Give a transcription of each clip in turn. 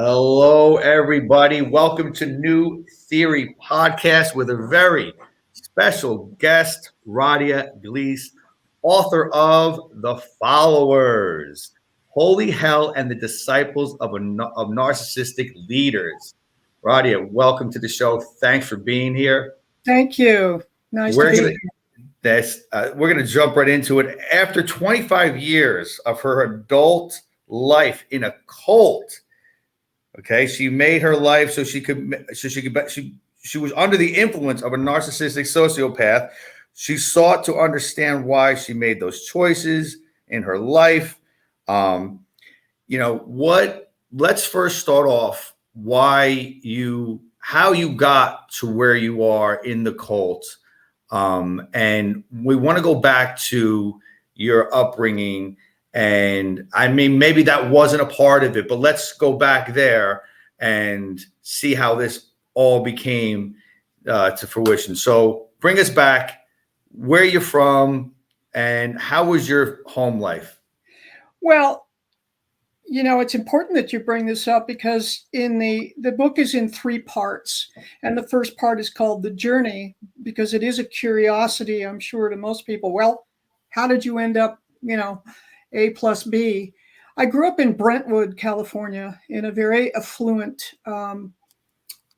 Hello, everybody. Welcome to New Theory Podcast with a very special guest, Radhia Gleis, author of The Followers, Holy Hell and the Disciples of Narcissistic Leaders. Radhia, welcome to the show. Thanks for being here. Thank you. Nice to be here. We're gonna jump right into it. After 25 years of her adult life in a cult, okay, she made her life she was under the influence of a narcissistic sociopath. She sought to understand why she made those choices in her life. Let's first start off how you got to where you are in the cult. And we want to go back to your upbringing. And I mean, maybe that wasn't a part of it, but let's go back there and see how this all became to fruition. So bring us back, where you're from, and how was your home life? Well, it's important that you bring this up because the book is in 3 parts. And the first part is called The Journey, because it is a curiosity, I'm sure, to most people. Well, how did you end up, A plus B? I grew up in Brentwood, California, in a very affluent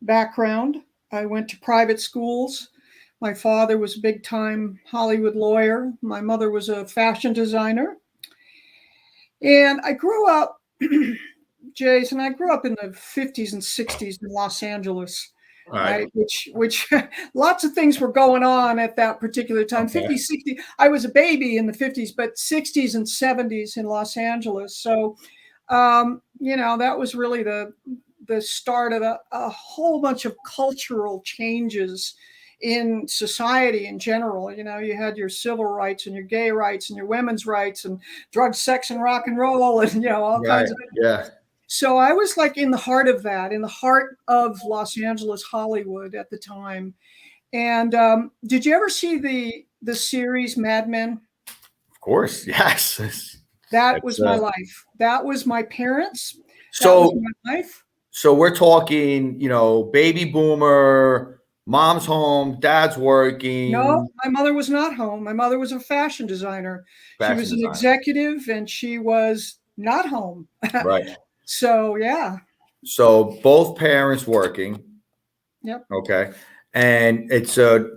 background. I went to private schools. My father was a big-time Hollywood lawyer. My mother was a fashion designer. And I grew up, Jason, I grew up in the 50s and 60s in Los Angeles. Right. Which lots of things were going on at that particular time. Okay. 50s, 60s. I was a baby in the 50s, but 60s and 70s in Los Angeles. So, that was really the start of a whole bunch of cultural changes in society in general. You had your civil rights and your gay rights and your women's rights and drugs, sex, and rock and roll, and all kinds of it. Yeah. So I was like in the heart of that, in the heart of Los Angeles, Hollywood at the time. And did you ever see the series Mad Men? Of course, yes. That was my life. That was my parents. So that was my life. So we're talking, baby boomer, mom's home, dad's working. No, my mother was not home. My mother was a fashion designer. She was an executive, and she was not home. Right. So, yeah. So both parents working. Yep. Okay. And it's a,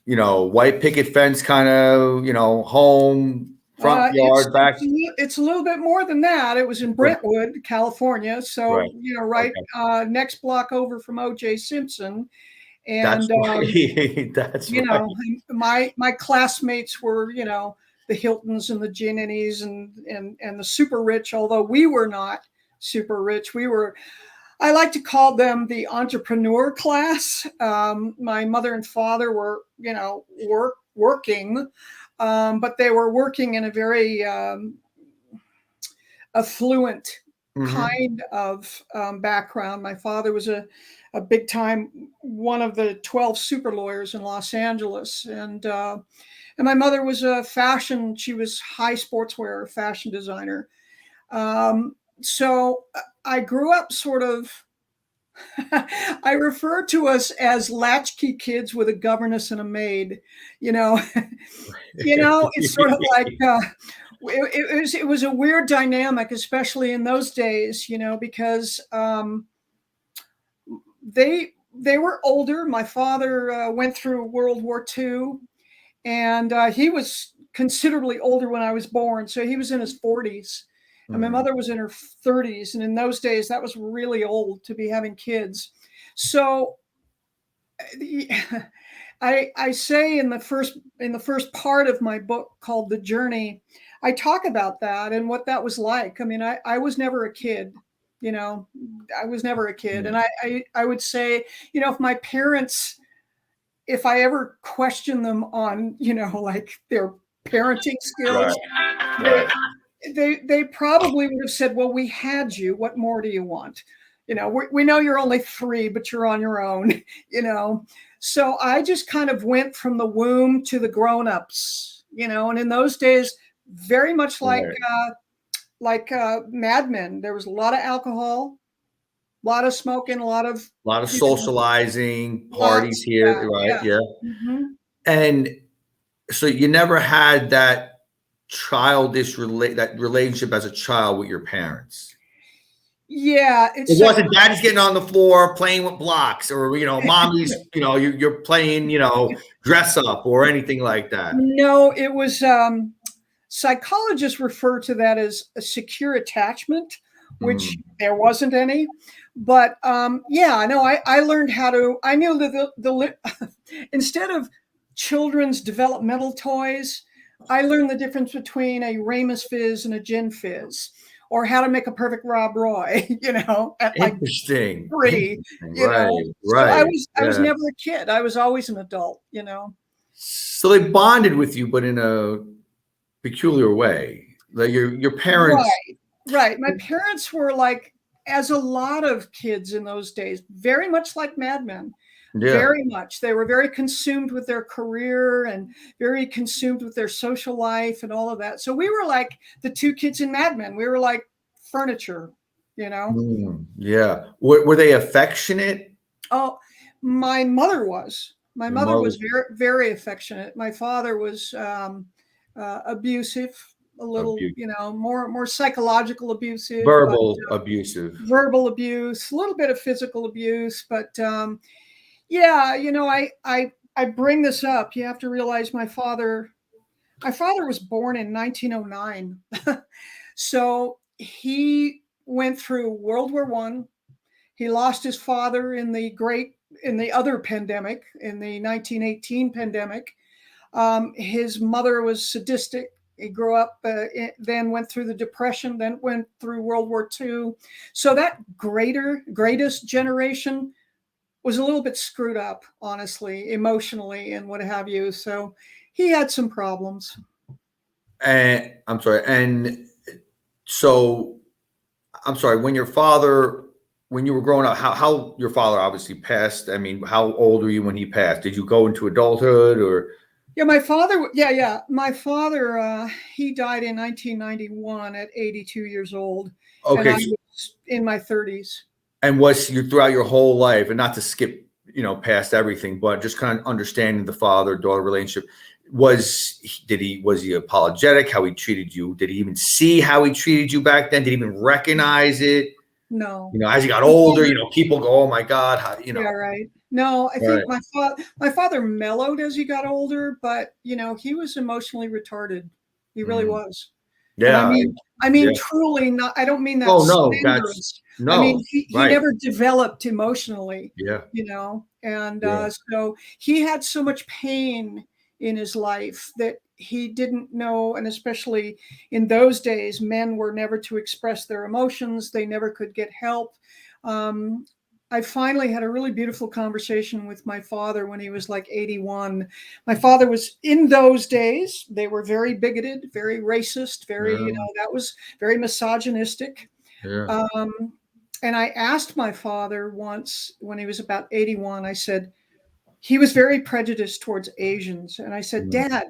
white picket fence kind of, home, front yard, back. It's a little bit more than that. It was in Brentwood, California. So, right. Okay. Next block over from O.J. Simpson. And, that's right. My classmates were, the Hiltons and the Ginnies and the super rich, although we were not super rich. I like to call them the entrepreneur class. My mother and father were, working, but they were working in a very affluent kind of background. My father was a big time, one of the 12 super lawyers in Los Angeles. And my mother was she was high sportswear fashion designer. So I grew up sort of, I refer to us as latchkey kids with a governess and a maid, it's sort of like, it was a weird dynamic, especially in those days, because they were older. My father went through World War II, and he was considerably older when I was born. So he was in his 40s. And my mother was in her 30s. And in those days, that was really old to be having kids. So I say in the first part of my book called The Journey, I talk about that and what that was like. I mean, I was never a kid. I was never a kid. And I would say, if my parents, if I ever question them on, like their parenting skills, right. They probably would have said, well, we had you. What more do you want? We know you're only 3, but you're on your own, So I just kind of went from the womb to the grown-ups, and in those days, very much like Mad Men, there was a lot of alcohol, lot of smoking, A lot of you know, socializing, parties lots, here, right? yeah. Yeah. Hmm. And so you never had that that relationship as a child with your parents. Yeah, it's It wasn't daddy's getting on the floor playing with blocks, or mommy's, you're playing, dress up or anything like that. no, it was psychologists refer to that as a secure attachment, which Mm, there wasn't any. But yeah, no, I learned how to. I knew that instead of children's developmental toys, I learned the difference between a Ramus Fizz and a Gin Fizz, or how to make a perfect Rob Roy. At like interesting. 3. Interesting. You Right. know, so I Right. was I was Yeah. never a kid. I was always an adult. So they bonded with you, but in a peculiar way. Like your parents. Right, right. My parents were like, as a lot of kids in those days, very much like Mad Men. Yeah. Very much. They were very consumed with their career and very consumed with their social life and all of that. So we were like the two kids in Mad Men. We were like furniture, you know. Yeah. Were they affectionate? Oh, my mother was. My Your mother mother was very, very affectionate. My father was abusive, a little, abuse, more psychological abusive, but verbal abusive. verbal abuse, a little bit of physical abuse. But yeah, I bring this up. You have to realize my father was born in 1909, so he went through World War One. He lost his father in the other pandemic, in the 1918 pandemic. His mother was sadistic. He grew up, then went through the Depression, then went through World War II. So that greatest generation was a little bit screwed up, honestly, emotionally and what have you. So he had some problems. And I'm sorry. And so I'm sorry. When you were growing up, how your father obviously passed. I mean, how old were you when he passed? Did you go into adulthood or? Yeah, my father. Yeah. My father. He died in 1991 at 82 years old, and I Okay. was in my 30s. And was you throughout your whole life, and not to skip, past everything, but just kind of understanding the father-daughter relationship, was he apologetic how he treated you? Did he even see how he treated you back then? Did he even recognize it? No. As he got My older, father, people go, "Oh my God," yeah, right. No, I Right. think my father mellowed as he got older, but he was emotionally retarded. He really Mm. was. And I Yeah. mean, Yeah. truly not. I don't mean that Oh no, that's slanderous. I mean, no. he Right. never developed emotionally, Yeah. and Yeah. so he had so much pain in his life that he didn't know, and especially in those days, men were never to express their emotions. They never could get help. Um, I finally had a really beautiful conversation with my father when he was like 81. My father was, in those days, they were very bigoted, very racist, very, Yeah. that was very misogynistic. Yeah. Um, and I asked my father once when he was about 81, I said, he was very prejudiced towards Asians. And I said, Mm, Dad,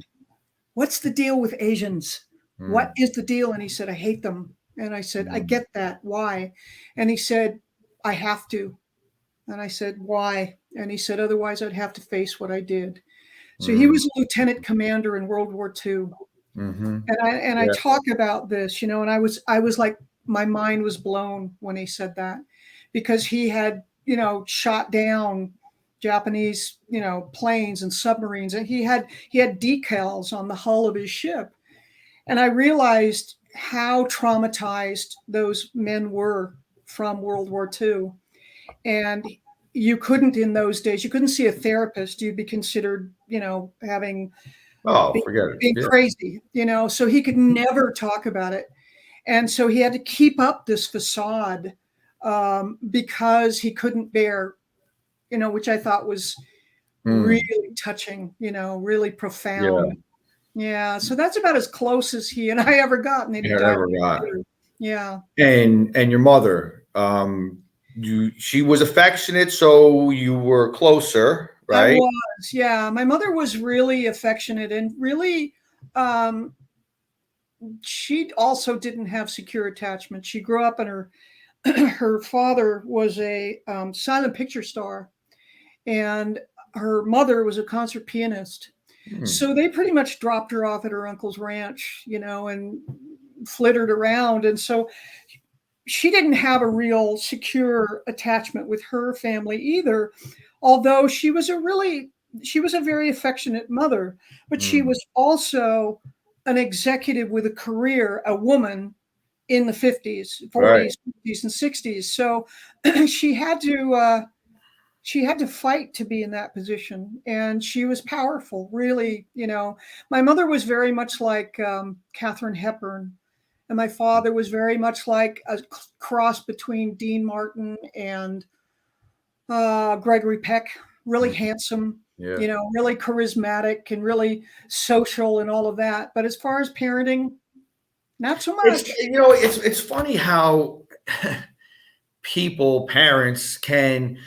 what's the deal with Asians? What mm, is the deal? And he said, I hate them. And I said, I mm, get that. Why? And he said, I have to. And I said, why? And he said, otherwise I'd have to face what I did. So he mm, was a lieutenant commander in World War II. mm-hmm. And I Yeah. talk about this, and I was like, my mind was blown when he said that, because he had, shot down Japanese, planes and submarines, and he had decals on the hull of his ship. And I realized how traumatized those men were from World War II. And you couldn't, in those days, you couldn't see a therapist. You'd be considered, having Oh, being, forget it. being Yeah. crazy, so he could never talk about it. And so he had to keep up this facade, because he couldn't bear, which I thought was Mm, really touching, really yeah. profound. Yeah. So that's about as close as he and I ever got. And then he Yeah. died. Ever got. Yeah. And your mother, she was affectionate, so you were closer, I right? was. Yeah. My mother was really affectionate and really, um, she also didn't have secure attachment. She grew up in her her father was a silent picture star, and her mother was a concert pianist. So they pretty much dropped her off at her uncle's ranch, and flittered around. And so she didn't have a real secure attachment with her family either, although she was a very affectionate mother, but she was also an executive with a career, a woman in the 50s, 40s, 50s, and 60s. So she had to fight to be in that position, and she was powerful, really. My mother was very much like Katharine Hepburn, and my father was very much like a cross between Dean Martin and Gregory Peck. Really handsome, really charismatic, and really social, and all of that. But as far as parenting, not so much. It's funny how parents can,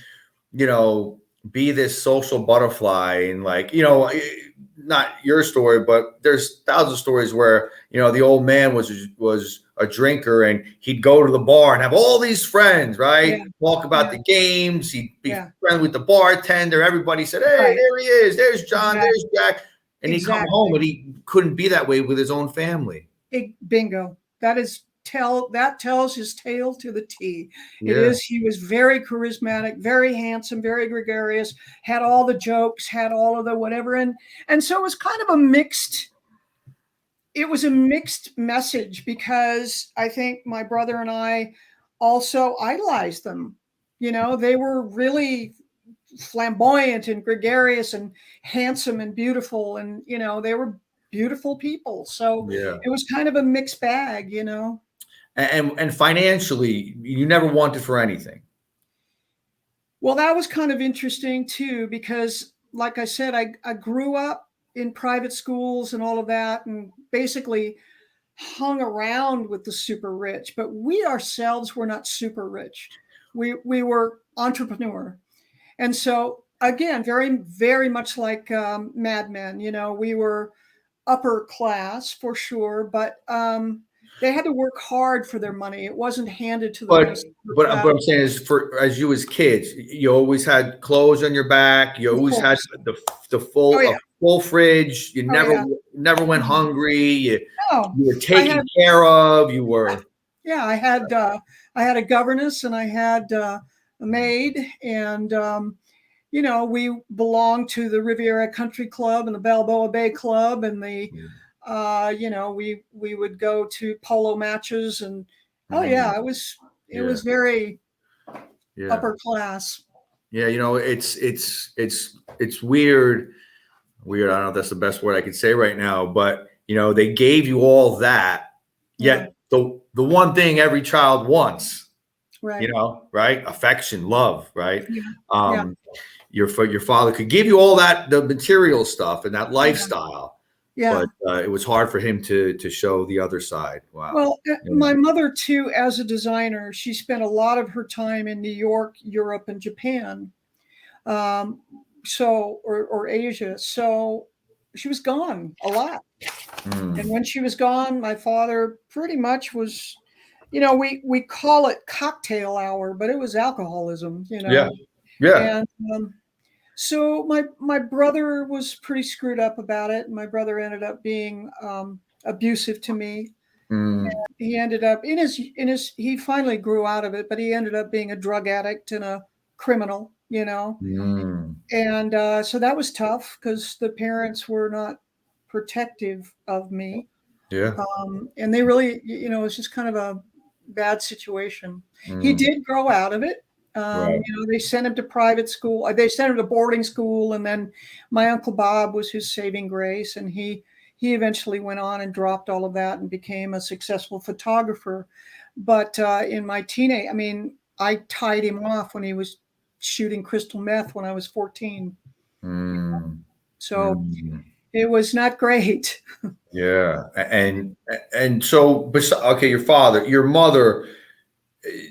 be this social butterfly, and not your story, but there's thousands of stories where, the old man was a drinker, and he'd go to the bar and have all these friends, right? Talk about the games. He'd be friendly with the bartender. Everybody said, "Hey, there he is. There's John. There's Jack." And he'd come home, and he couldn't be that way with his own family. Bingo. That tells his tale to the T. He was very charismatic, very handsome, very gregarious, had all the jokes, had all of the whatever. And so it was kind of a mixed message, because I think my brother and I also idolized them. They were really flamboyant and gregarious and handsome and beautiful. And, they were beautiful people. So it was kind of a mixed bag, And financially, you never wanted for anything. Well, that was kind of interesting too, because like I said, I grew up in private schools and all of that, and basically hung around with the super rich, but we ourselves were not super rich. We were entrepreneur. And so again, very, very much like Mad Men, we were upper class for sure, but they had to work hard for their money. It wasn't handed to them. But what I'm saying is, as you as kids, you always had clothes on your back. You always had the full fridge. You never went hungry. You were taken care of. You were. Yeah, I had a governess, and I had a maid, and we belonged to the Riviera Country Club and the Balboa Bay Club, and the we would go to polo matches, and it was very upper class. Yeah, it's weird. I don't know if that's the best word I could say right now, but they gave you all that, yet the one thing every child wants, right? Right? Affection, love, right? Your father could give you all that, the material stuff and that lifestyle. But it was hard for him to show the other side. Wow. Well, my mother too, as a designer, she spent a lot of her time in New York, Europe, and Japan, or Asia. So she was gone a lot. And when she was gone, my father pretty much was, we call it cocktail hour, but it was alcoholism. Yeah. And so my brother was pretty screwed up about it. My brother ended up being abusive to me. He ended up he finally grew out of it, but he ended up being a drug addict and a criminal, And so that was tough, because the parents were not protective of me. And they really, it was just kind of a bad situation. He did grow out of it. They sent him to private school. They sent him to boarding school, and then my Uncle Bob was his saving grace, and he eventually went on and dropped all of that and became a successful photographer. But in my teenage, I tied him off when he was shooting crystal meth when I was 14. So it was not great. And so, your mother,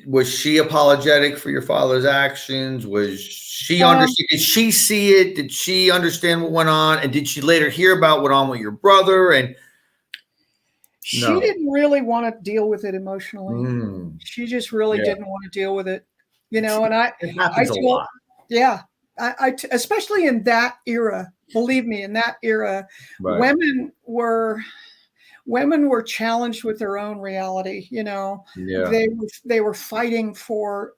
was she apologetic for your father's actions? Was she understand? Did she see it? Did she understand what went on? And did she later hear about what went on with your brother? And She No. didn't really want to deal with it emotionally. Mm. She just really Yeah. didn't want to deal with it, and It I happens a told, lot. yeah, especially in that era, believe me, in that era, Right. women were women were challenged with their own reality. Yeah. They were fighting for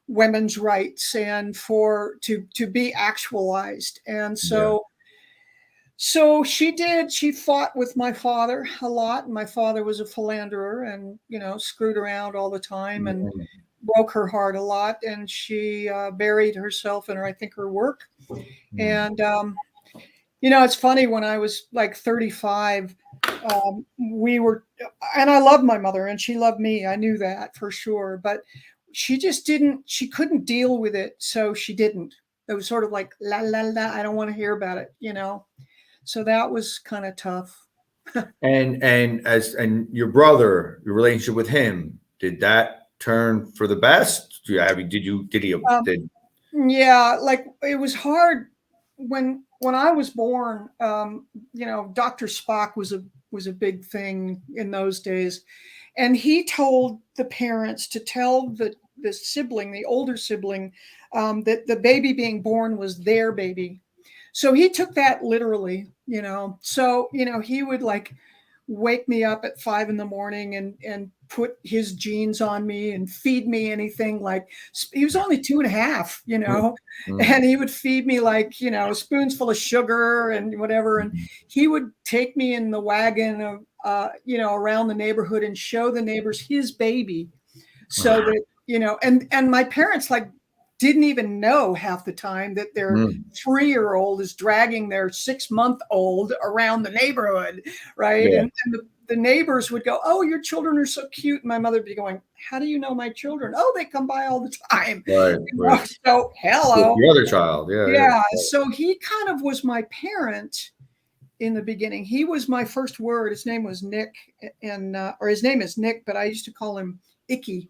women's rights and for to be actualized, and Yeah. so she did. She fought with my father a lot. My father was a philanderer and, screwed around all the time and Mm. broke her heart a lot. And she buried herself in her, I think, her work. Mm. And, it's funny, when I was like 35, we were, and I loved my mother and she loved me. I knew that for sure. But she couldn't deal with it. So she didn't. It was sort of like, la, la, la, I don't want to hear about it. So that was kind of tough. And your brother, your relationship with him, did that turn for the best? Um, Did yeah, like it was hard when I was born. Dr. Spock was a big thing in those days, and he told the parents to tell the sibling, the older sibling, that the baby being born was their baby. So he took that literally. So he would like wake me up at 5 in the morning and put his jeans on me and feed me anything. Like, he was only 2.5, mm, mm, and he would feed me like, a spoonful of sugar and whatever. And mm. he would take me in the wagon of, around the neighborhood and show the neighbors his baby, so that, and my parents like didn't even know half the time that their Mm. 3-year-old is dragging their 6-month-old around the neighborhood, right? Yeah. And the neighbors would go, "Oh, your children are so cute." And my mother would be going, "How do you know my children?" "Oh, they come by all the time." Right. Right. So With hello. the other child. Yeah. Yeah. Yeah. So he kind of was my parent in the beginning. He was my first word. His name was Nick, and or his name is Nick, but I used to call him Icky,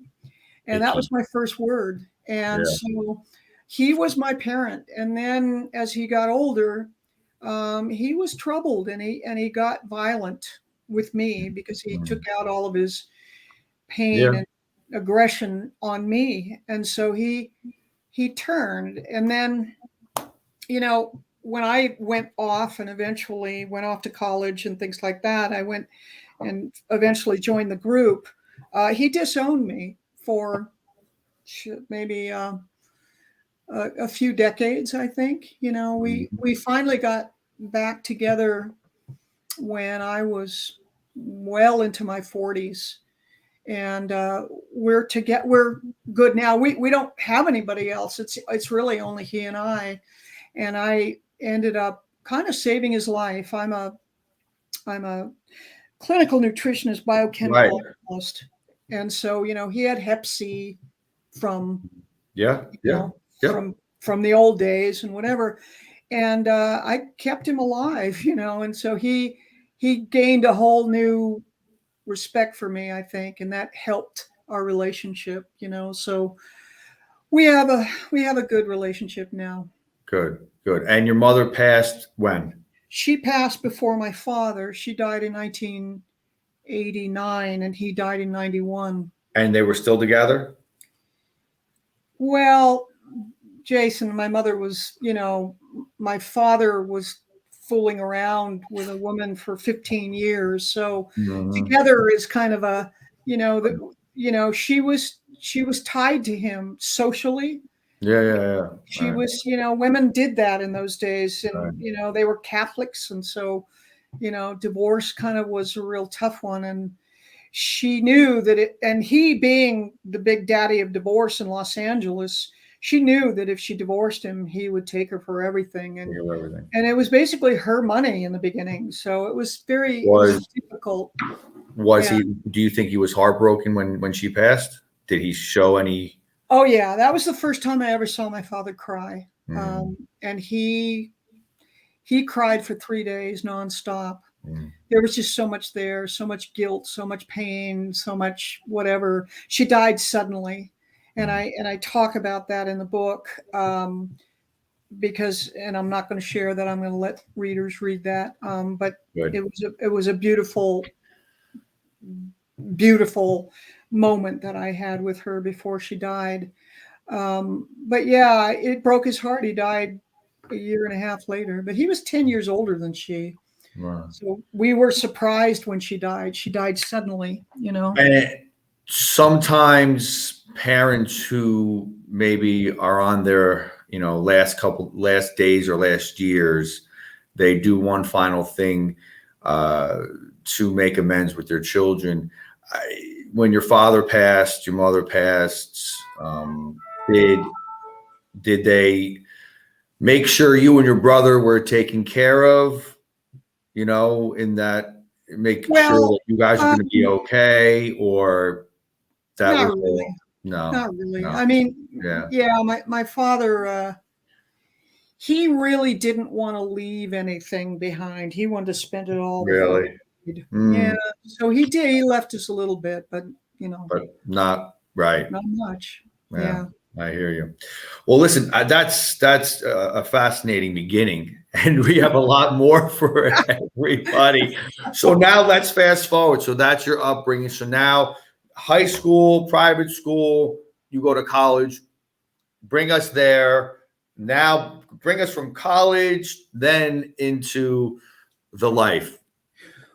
and that Icky. was my first word. And Yeah. so he was my parent. And then as he got older, he was troubled, and he got violent with me because he took Mm. out all of his pain Yeah. and aggression on me. And so he turned. And then, when I went off and eventually went off to college and things like that, I went and eventually joined the group. He disowned me for maybe a few decades. I think, Mm. we finally got back together when I was well into my 40s, and we're good now. We don't have anybody else. It's really only he and I ended up kind of saving his life. I'm a clinical nutritionist, Right. biochemical analyst, and so he had Hep C from Yeah. you Yeah. know Yep. from the old days and whatever, and I kept him alive, and so he gained a whole new respect for me, I think, and that helped our relationship. So we have a good relationship now. Good. Good. And your mother passed when? She passed before my father. She died in 1989, and he died in 91. And they were still together? Well, Jason, my mother was, my father was fooling around with a woman for 15 years. So Hmm. together is kind of a, she was tied to him socially. Yeah. Yeah. Yeah. She Right. was, women did that in those days, and, Right. they were Catholics. And so, divorce kind of was a real tough one. And she knew that and he being the big daddy of divorce in Los Angeles, she knew that if she divorced him, he would take her for everything. Think of everything. And it was basically her money in the beginning. So it was Was difficult. was Yeah. he? Do you think he was heartbroken when she passed? Did he show any? Oh yeah. That was the first time I ever saw my father cry. Mm, And he cried for 3 days nonstop. mm, There was just so much there, so much guilt, so much pain, so much whatever. She died suddenly, and mm. I talk about that in the book, because, and I'm not going to share that. I'm going to let readers read that. But Good. it was a beautiful beautiful moment that I had with her before she died. But yeah, it broke his heart. He died a year and a half later, but he was 10 years older than she. Wow. So we were surprised when she died. She died suddenly, you know. And sometimes parents who maybe are on their, last days or last years, they do one final thing to make amends with their children. When your father passed, your mother passed, did they make sure you and your brother were taken care of, in that, make sure that you guys are going to be okay, or that not was really. all? No, Not really. no. I mean, Yeah. yeah, my father, he really didn't want to leave anything behind. He wanted to spend it all before Really? he died. Mm, Yeah, so he did. He left us a little bit, but but not right. not much. Yeah, Yeah. I hear you. Well, listen, that's a fascinating beginning, and we have a lot more for everybody. So now let's fast forward. So that's your upbringing. So now, high school, private school, you go to college. Bring us there. Now, bring us from college, then into the life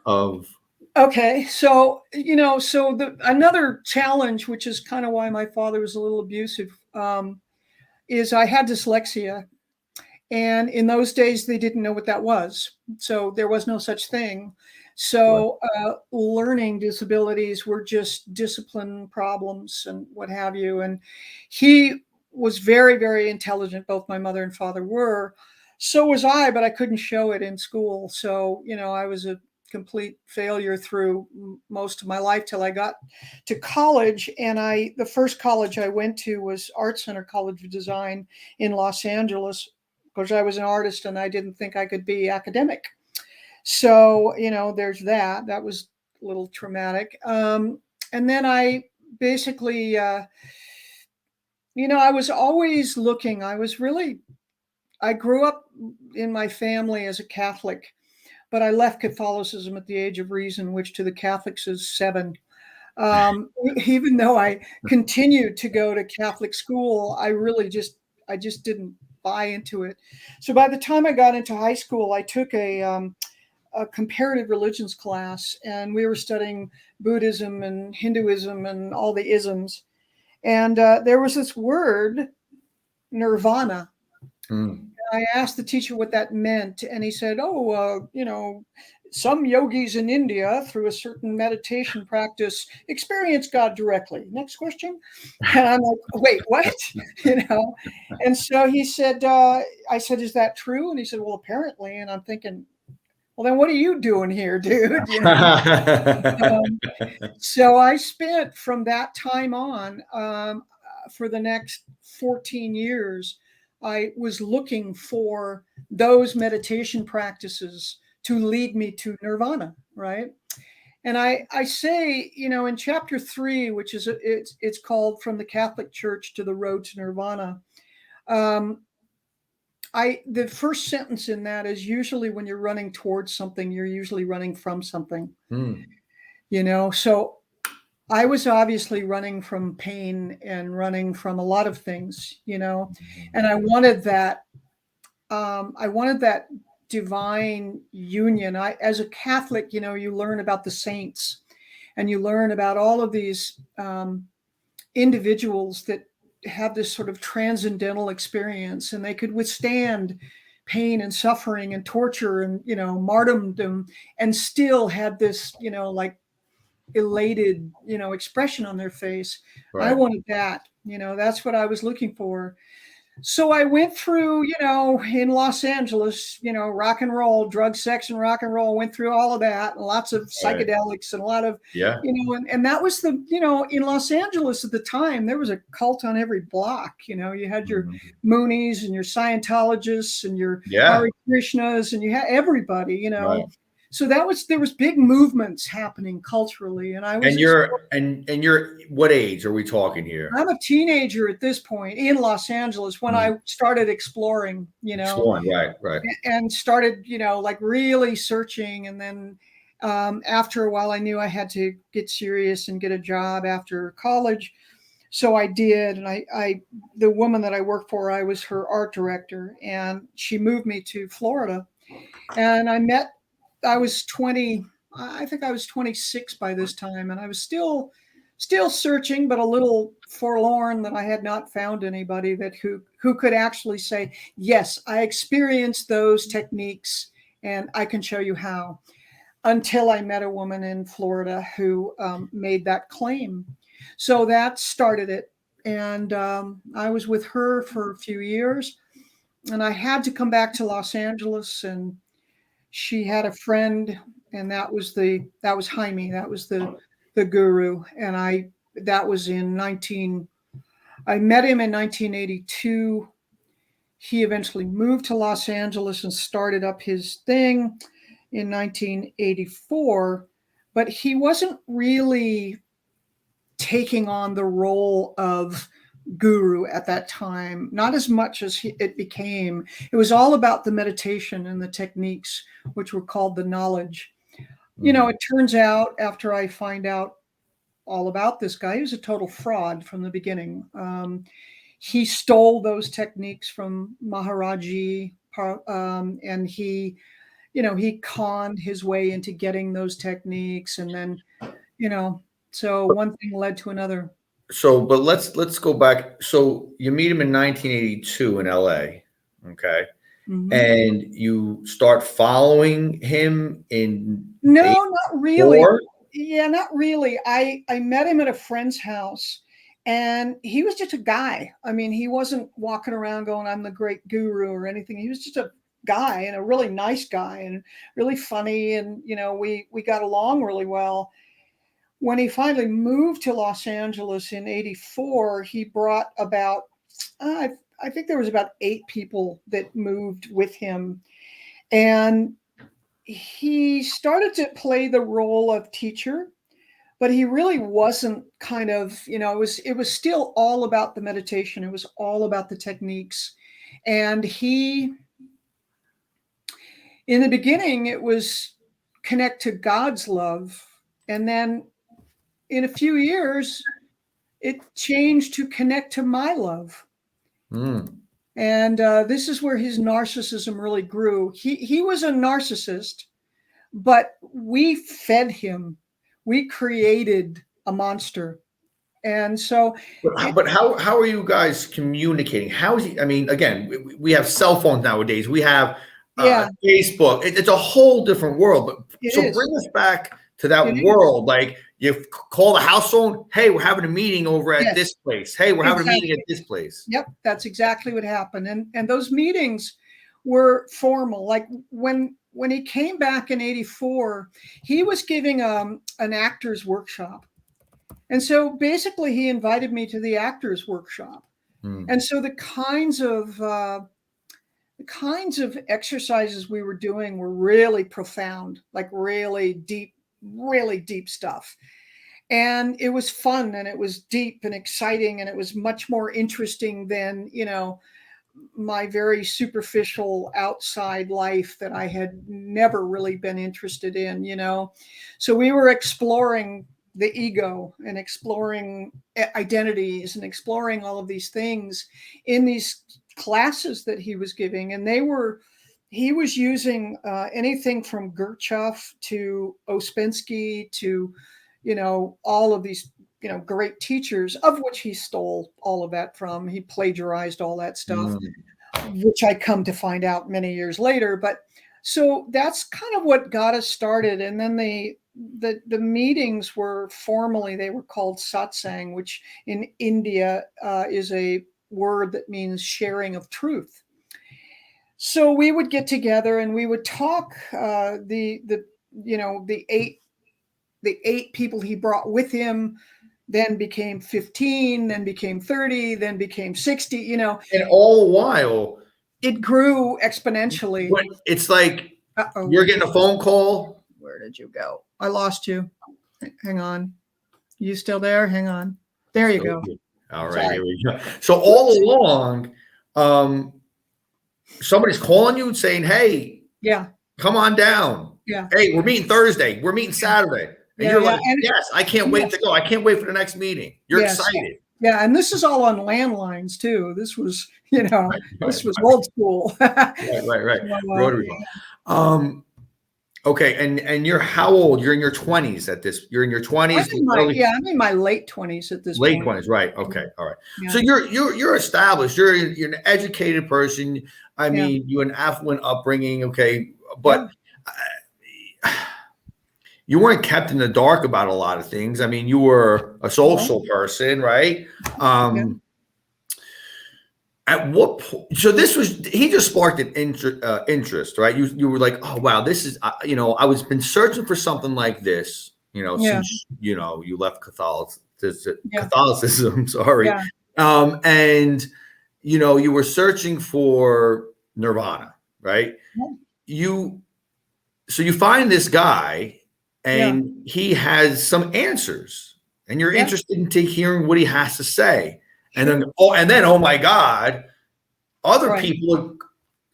of. Okay, so another challenge, which is kind of why my father was a little abusive, is I had dyslexia. And in those days, they didn't know what that was. So there was no such thing. So learning disabilities were just discipline problems and what have you. And he was very, very intelligent. Both my mother and father were. So was I, but I couldn't show it in school. So, I was a complete failure through most of my life till I got to college. And the first college I went to was Art Center College of Design in Los Angeles, because I was an artist and I didn't think I could be academic. So, there's that. That was a little traumatic. And then I basically, I was always looking. I grew up in my family as a Catholic, but I left Catholicism at the age of reason, which to the Catholics is 7. Even though I continued to go to Catholic school, I just didn't buy into it. So by the time I got into high school, I took a comparative religions class, and we were studying Buddhism and Hinduism and all the isms. And there was this word, nirvana. I asked the teacher what that meant, and he said, some yogis in India, through a certain meditation practice, experience God directly. Next question. And I'm like, wait, what? And so he said, I said, is that true? And he said, well, apparently. And I'm thinking, well, then what are you doing here, dude? So I spent from that time on, for the next 14 years, I was looking for those meditation practices to lead me to nirvana, right? And I say, in chapter 3, which is it's called From the Catholic Church to the Road to Nirvana. The first sentence in that is, usually when you're running towards something, you're usually running from something. So I was obviously running from pain and running from a lot of things, and I wanted that. I wanted that divine union. As a Catholic, you learn about the saints, and you learn about all of these individuals that have this sort of transcendental experience, and they could withstand pain and suffering and torture and martyrdom, and still had this like elated expression on their face. Right. I wanted that. That's what I was looking for. So I went through, in Los Angeles, rock and roll, drug, sex, and rock and roll, went through all of that, and lots of psychedelics, and a lot of, and that was the, in Los Angeles at the time, there was a cult on every block. You had your Moonies and your Scientologists and your Hare Krishnas, and you had everybody, Right. So there was big movements happening culturally, and I was. And you're what age are we talking here? I'm a teenager at this point in Los Angeles when I started exploring, Exploring, right, and started, like really searching, and then After a while, I knew I had to get serious and get a job after college. So I did. And the woman that I worked for, I was her art director, and she moved me to Florida. And I was 20, I think I was 26 by this time. And I was still searching, but a little forlorn that I had not found anybody who could actually say, yes, I experienced those techniques and I can show you how, until I met a woman in Florida who made that claim. So that started it. And I was with her for a few years, and I had to come back to Los Angeles, and she had a friend, and that was Jaime. That was the guru. And that was I met him in 1982. He eventually moved to Los Angeles and started up his thing in 1984, but he wasn't really taking on the role of guru at that time, not as much as it became. It was all about the meditation and the techniques, which were called the knowledge. It turns out, after I find out all about this guy, he was a total fraud from the beginning. He stole those techniques from Maharaji, and he conned his way into getting those techniques. And then, so one thing led to another. So, but let's go back. So you meet him in 1982 in LA, okay? Mm-hmm. And you start following him in No, not really. 84? Yeah, not really. I met him at a friend's house, and he was just a guy. I mean, he wasn't walking around going, I'm the great guru or anything. He was just a guy, and a really nice guy, and really funny. And, we got along really well. When he finally moved to Los Angeles in 84, he brought about, I think there was about 8 people that moved with him. And he started to play the role of teacher, but he really wasn't it was still all about the meditation. It was all about the techniques. And in the beginning, it was connect to God's love. And then in a few years, it changed to connect to my love. And this is where his narcissism really grew. He was a narcissist, but we fed him. We created a monster. And so, but how are you guys communicating? How is he? I mean, again, we have cell phones nowadays. We have Facebook. It's a whole different world. But so bring us back to that world. Like, you call the house phone. Hey, we're having a meeting over at this place. Hey, we're having a meeting at this place. Yep, that's exactly what happened. And those meetings were formal. Like when he came back in 84, he was giving an actor's workshop. And so basically he invited me to the actor's workshop. And so the kinds of exercises we were doing were really profound, like really deep stuff. And it was fun, and it was deep and exciting, and it was much more interesting than, my very superficial outside life that I had never really been interested in, So we were exploring the ego and exploring identities and exploring all of these things in these classes that he was giving. And he was using anything from Gurdjieff to Ouspensky to, all of these, great teachers, of which he stole all of that from. He plagiarized all that stuff, which I come to find out many years later. But so that's kind of what got us started. And then the meetings were they were called satsang, which in India is a word that means sharing of truth. So we would get together and we would talk. The 8 people he brought with him then became 15, then became 30, then became 60. And all the while, it grew exponentially. It's like you're getting a phone call. Where did you go? I lost you. Hang on. You still there? Hang on. There you go. All right, Sorry. Here we go. So all along, somebody's calling you and saying, hey, yeah, come on down. Yeah. hey, we're meeting Thursday. We're meeting Saturday. And Yeah. you're Yeah. like, And yes, I can't wait to go. I can't wait for the next meeting. You're yes. excited. Yeah. And this is all on landlines too. This was, Right, this was right, old school. right. So, Rotary phone. Okay, and you're how old? You're in your 20s at this. You're in your 20s, I'm in my late 20s at this late point. 20s, right? Okay, all right. Yeah. So you're established. You're an educated person. I mean, you an affluent upbringing, okay, but you weren't kept in the dark about a lot of things. I mean, you were a social person, right? At what point? So this was he just sparked an interest, right? You were like, oh wow, this is I was been searching for something like this, since you left Catholicism, sorry, and you were searching for nirvana, right? You find this guy, and he has some answers, and you're interested in hearing what he has to say. And then, oh my God, other people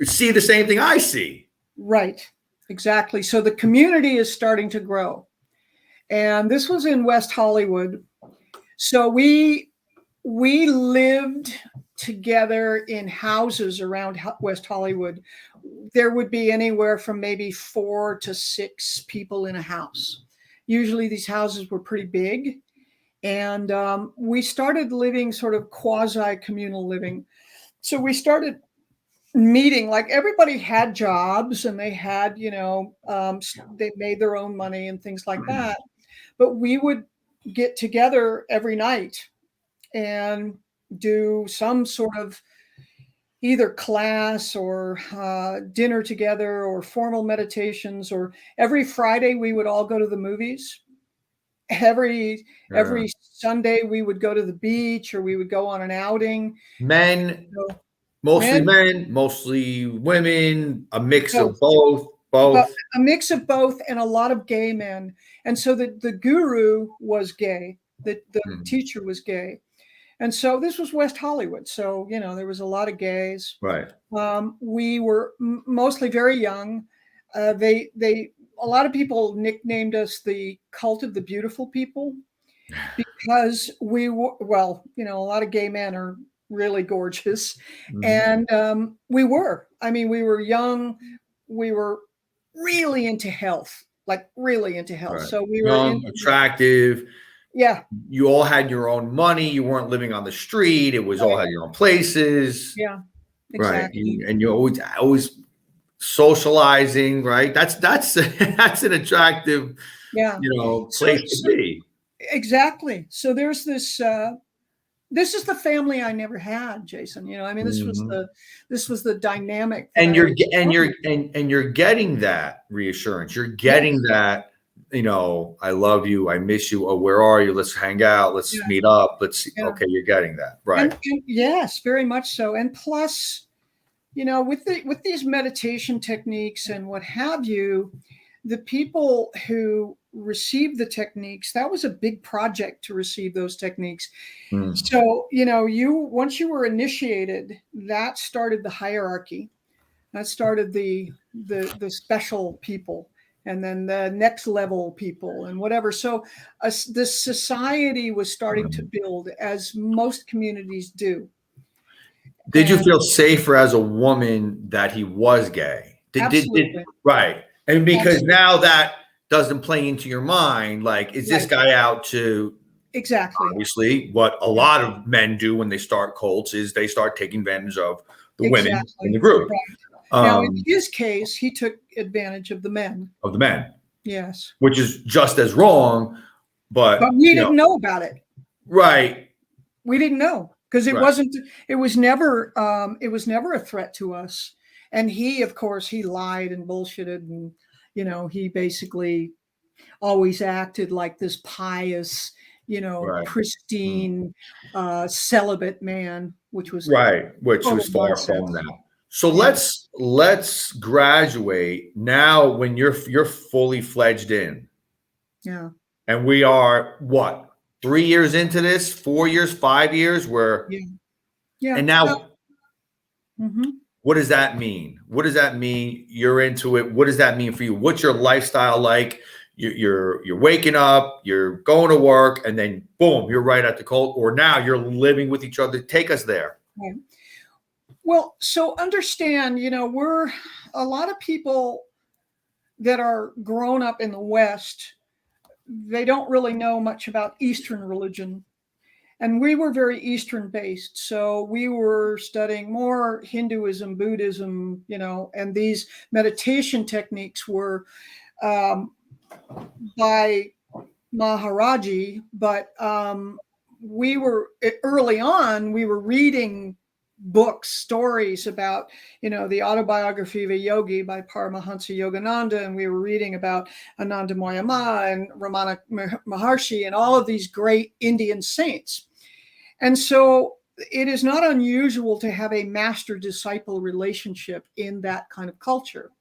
see the same thing I see. Right, exactly. So the community is starting to grow, and this was in West Hollywood. So we lived together in houses around West Hollywood. There would be anywhere from maybe 4 to 6 people in a house. Usually, these houses were pretty big. And we started living sort of quasi-communal living. So we started meeting, like everybody had jobs and they had, they made their own money and things like that. But we would get together every night and do some sort of either class or dinner together or formal meditations. Or every Friday we would all go to the movies. Every Sunday we would go to the beach or we would go on an outing. Mostly men, mostly women, a mix of both. A mix of both, and a lot of gay men. And so the guru was gay, the teacher was gay. And so this was West Hollywood. So, there was a lot of gays. Right. We were mostly very young. A lot of people nicknamed us the cult of the beautiful people because we were, a lot of gay men are really gorgeous. And we were young. We were really into health, like really into health. Right. So we young, were attractive. Yeah. You all had your own money. You weren't living on the street. It was all had your own places. Yeah. Exactly. Right. And you always socializing, right? That's an attractive, place to be. Exactly. So there's this this is the family I never had, Jason. This was the dynamic. And you're getting that reassurance. You're getting that, I love you, I miss you. Oh, where are you? Let's hang out. Let's meet up. Okay, you're getting that. Right. And yes, very much so. And plus, with these meditation techniques and what have you, the people who received the techniques, that was a big project to receive those techniques. So, once you were initiated, that started the hierarchy. That started the special people, and then the next level people and whatever. So the society was starting to build, as most communities do. Did you feel safer as a woman that he was gay? Absolutely. Right. And because now that doesn't play into your mind, like, is this guy out to obviously what a lot of men do when they start cults is they start taking advantage of the women in the group. Right. Now, in his case, he took advantage of the men. Yes. Which is just as wrong, but we didn't know about it. Right. We didn't know because it was never a threat to us. And he, of course, he lied and bullshitted, and he basically always acted like this pious, pristine, celibate man, which was far from that. So let's graduate now when you're fully fledged in. Yeah. And we are what, 3 years into this, 4 years, 5 years, where and now what does that mean? What does that mean? You're into it. What does that mean for you? What's your lifestyle like? You're waking up, you're going to work, and then boom, you're right at the cult. Or now you're living with each other. Take us there. Right. Well, so understand, we're a lot of people that are grown up in the West. They don't really know much about Eastern religion. And we were very Eastern based. So we were studying more Hinduism, Buddhism, and these meditation techniques were by Maharaji. But we were early on, we were reading books, stories about, the autobiography of a yogi by Paramahansa Yogananda. And we were reading about Anandamaya Ma and Ramana Maharshi and all of these great Indian saints. And so it is not unusual to have a master-disciple relationship in that kind of culture.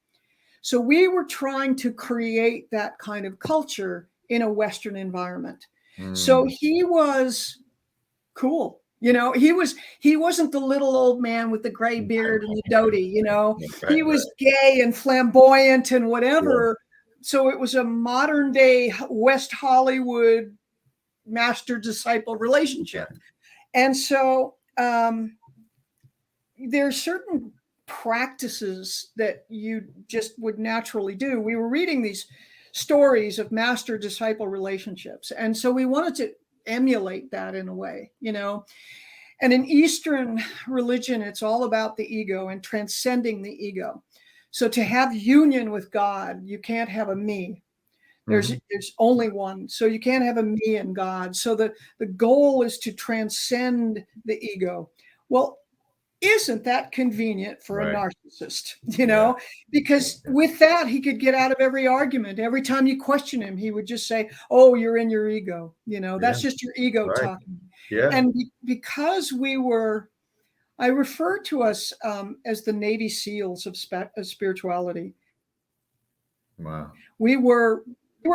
So we were trying to create that kind of culture in a Western environment. So he was cool. He wasn't the little old man with the gray beard and the dhoti, he was gay and flamboyant and whatever. Yeah. So it was a modern day West Hollywood master-disciple relationship. And so there are certain practices that you just would naturally do. We were reading these stories of master-disciple relationships. And so we wanted to emulate that in a way, And in Eastern religion, it's all about the ego and transcending the ego. So to have union with God, you can't have a me. There's only one. So you can't have a me and God. So the goal is to transcend the ego. Well, isn't that convenient for a narcissist, because with that, he could get out of every argument. Every time you question him, he would just say, oh, you're in your ego. That's just your ego talking. Yeah. And because I refer to us as the Navy SEALs of spirituality. Wow. We were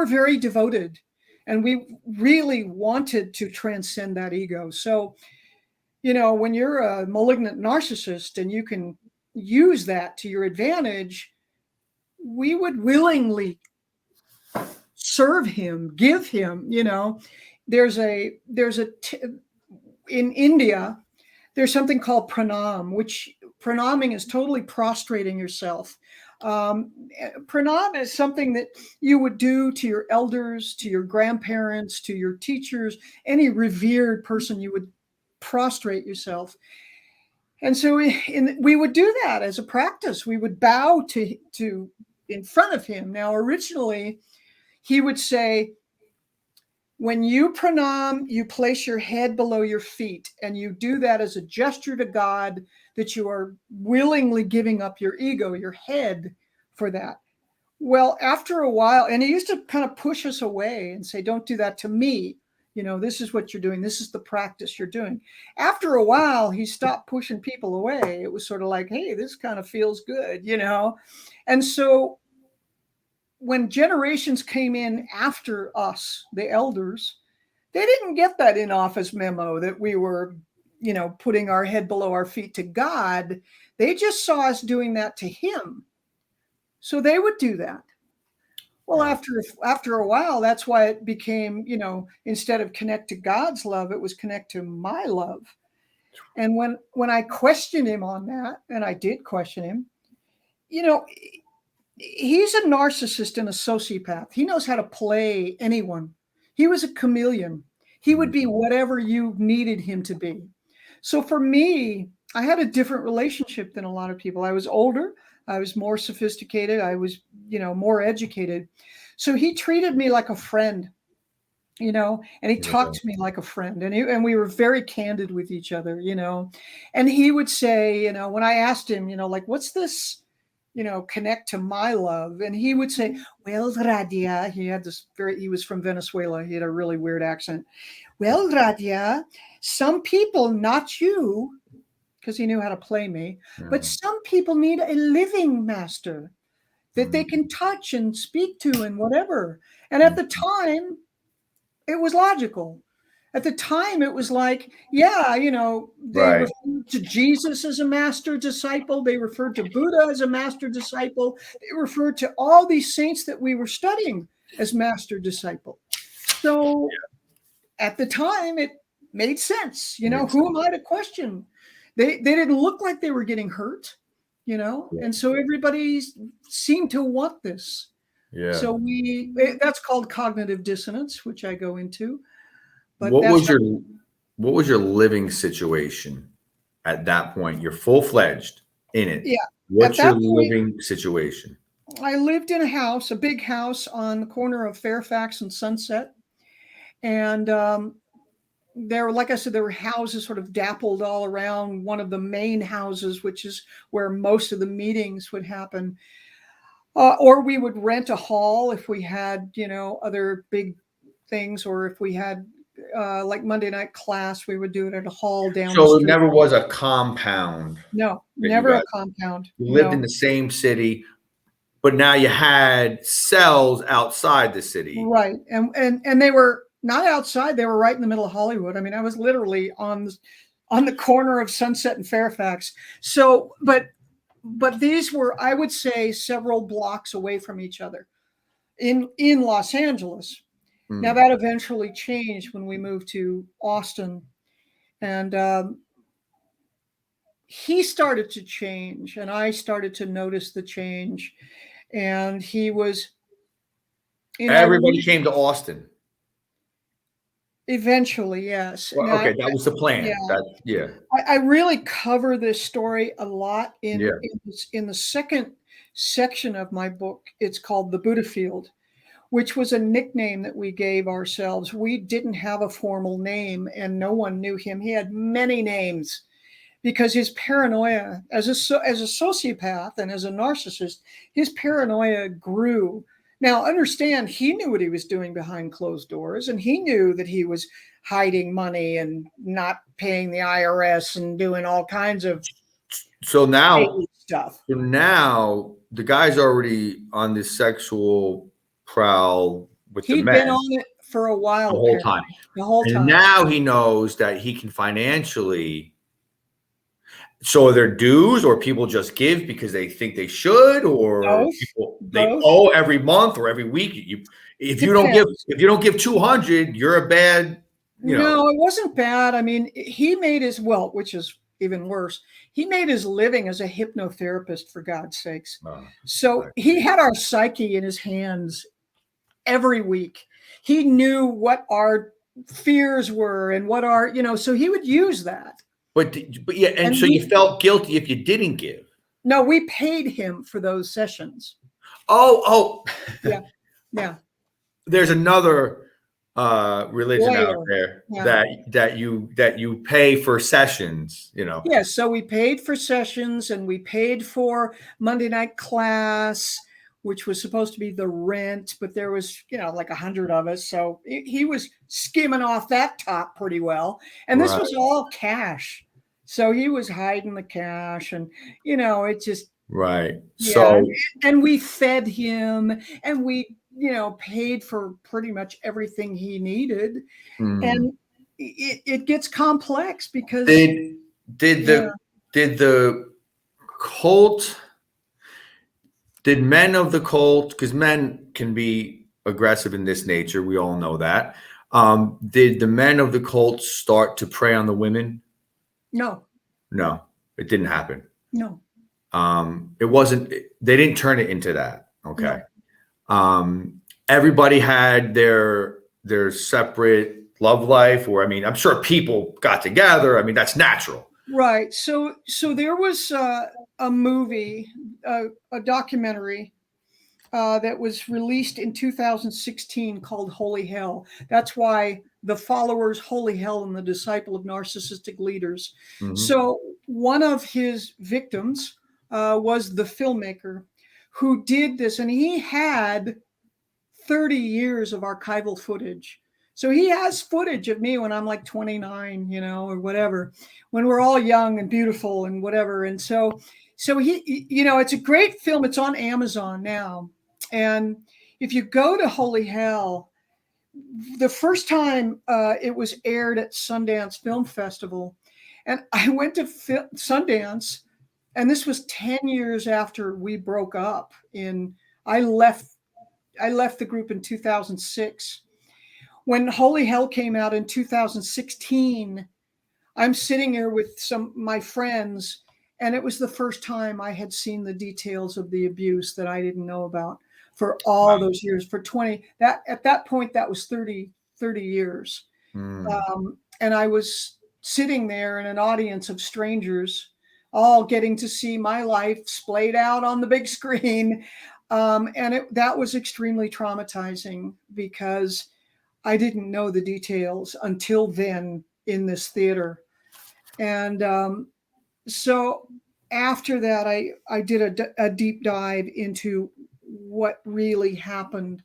very devoted, and we really wanted to transcend that ego. So, when you're a malignant narcissist and you can use that to your advantage, we would willingly serve him, give him, in India, there's something called pranam, which pranaming is totally prostrating yourself. Pranam is something that you would do to your elders, to your grandparents, to your teachers, any revered person. You would prostrate yourself. And so we would do that as a practice. We would bow to in front of him. Now, originally, he would say, when you pranam, you place your head below your feet, and you do that as a gesture to God that you are willingly giving up your ego, your head, for that. Well, after a while, and he used to kind of push us away and say, don't do that to me. This is what you're doing. This is the practice you're doing. After a while, he stopped pushing people away. It was sort of like, hey, this kind of feels good, And so when generations came in after us, the elders, they didn't get that in-office memo that we were, putting our head below our feet to God. They just saw us doing that to him. So they would do that. Well, after a while, that's why it became, instead of connect to God's love, it was connect to my love. And when I questioned him on that, and I did question him, he's a narcissist and a sociopath. He knows how to play anyone. He was a chameleon. He would be whatever you needed him to be. So for me, I had a different relationship than a lot of people. I was older. I was more sophisticated. I was, more educated. So he treated me like a friend, and he talked to me like a friend, and we were very candid with each other, and he would say, when I asked him, like, what's this, connect to my love? And he would say, well, Rhadia, he was from Venezuela. He had a really weird accent. Well, Rhadia, some people, not you, because he knew how to play me, but some people need a living master that they can touch and speak to and whatever. And at the time, it was logical. At the time, it was like, yeah, they Right. referred to Jesus as a master disciple. They referred to Buddha as a master disciple. They referred to all these saints that we were studying as master disciple. So at the time, it made sense. Who am I to question? They didn't look like they were getting hurt, Yeah. and so everybody seemed to want this. Yeah. So that's called cognitive dissonance, which I go into. But What that's was how, your living situation at that point? You're full fledged in it. yeah. At What's your that point, living situation? I lived in a big house on the corner of Fairfax and Sunset. And there, like I said, there were houses sort of dappled all around one of the main houses, which is where most of the meetings would happen. Or we would rent a hall if we had, other big things, or if we had like Monday night class, we would do it at a hall down the So it street. never was a compound No, that you never a got. compound. You lived in No. the same city, but now you had cells outside the city. Right. And they were not outside, they were right in the middle of Hollywood. I mean, I was literally on the corner of Sunset and Fairfax. So, but these were, I would say, several blocks away from each other in Los Angeles. Now Mm. that eventually changed when we moved to Austin, and he started to change, and I started to notice the change. And he was, I Everybody came to Austin. eventually, yes. Well, Now, okay, that was the yeah, plan. That yeah, I really cover this story a lot yeah. in the second section of my book. It's called The Buddha Field, which was a nickname that we gave ourselves. We didn't have a formal name, and no one knew him. He had many names because his paranoia, as a sociopath and as a narcissist, his paranoia grew. Now, understand, he knew what he was doing behind closed doors, and he knew that he was hiding money and not paying the IRS and doing all kinds of So now, stuff. the guy's already on this sexual prowl with the He'd been men on it for a the while, whole apparently. time, The whole and time. now he knows that he can financially. So are there dues, or people just give because they think they should, or Both. people they Both. owe every month or every week? If you don't give 200, you're a bad. No, it wasn't bad. I mean, he made his, well, which is even worse, he made his living as a hypnotherapist, for God's sakes. So right. he had our psyche in his hands every week. He knew what our fears were and what our, so he would use that. But yeah, and so you felt guilty if you didn't give. No, we paid him for those sessions. Oh. Yeah. There's another religion out there that you pay for sessions, Yeah, so we paid for sessions, and we paid for Monday night class, which was supposed to be the rent, but there was, like 100 of us. So he was skimming off that top pretty well. And this was all cash. So he was hiding the cash, and, it just. Right. Yeah. So. And we fed him, and we, paid for pretty much everything he needed. And it gets complex because. Did the cult, did men of the cult, because men can be aggressive in this nature, we all know that. Did the men of the cult start to prey on the women? No, it didn't happen. No. It wasn't, they didn't turn it into that. Okay. No. Everybody had their separate love life, or, I mean, I'm sure people got together. I mean, that's natural. Right. So there was a movie, a documentary that was released in 2016 called Holy Hell. That's why the followers, Holy Hell, and the disciple of narcissistic leaders. Mm-hmm. So one of his victims was the filmmaker who did this, and he had 30 years of archival footage. So he has footage of me when I'm like 29, or whatever, when we're all young and beautiful and whatever. And so he, it's a great film. It's on Amazon now. And if you go to Holy Hell, the first time it was aired at Sundance Film Festival, and I went to Sundance, and this was 10 years after we broke up. I left the group in 2006. When Holy Hell came out in 2016, I'm sitting here with my friends, and it was the first time I had seen the details of the abuse that I didn't know about for all those years. For 20, at that point, that was 30 years. And I was sitting there in an audience of strangers, all getting to see my life splayed out on the big screen. And that was extremely traumatizing because I didn't know the details until then in this theater. And so after that, I did a deep dive into what really happened.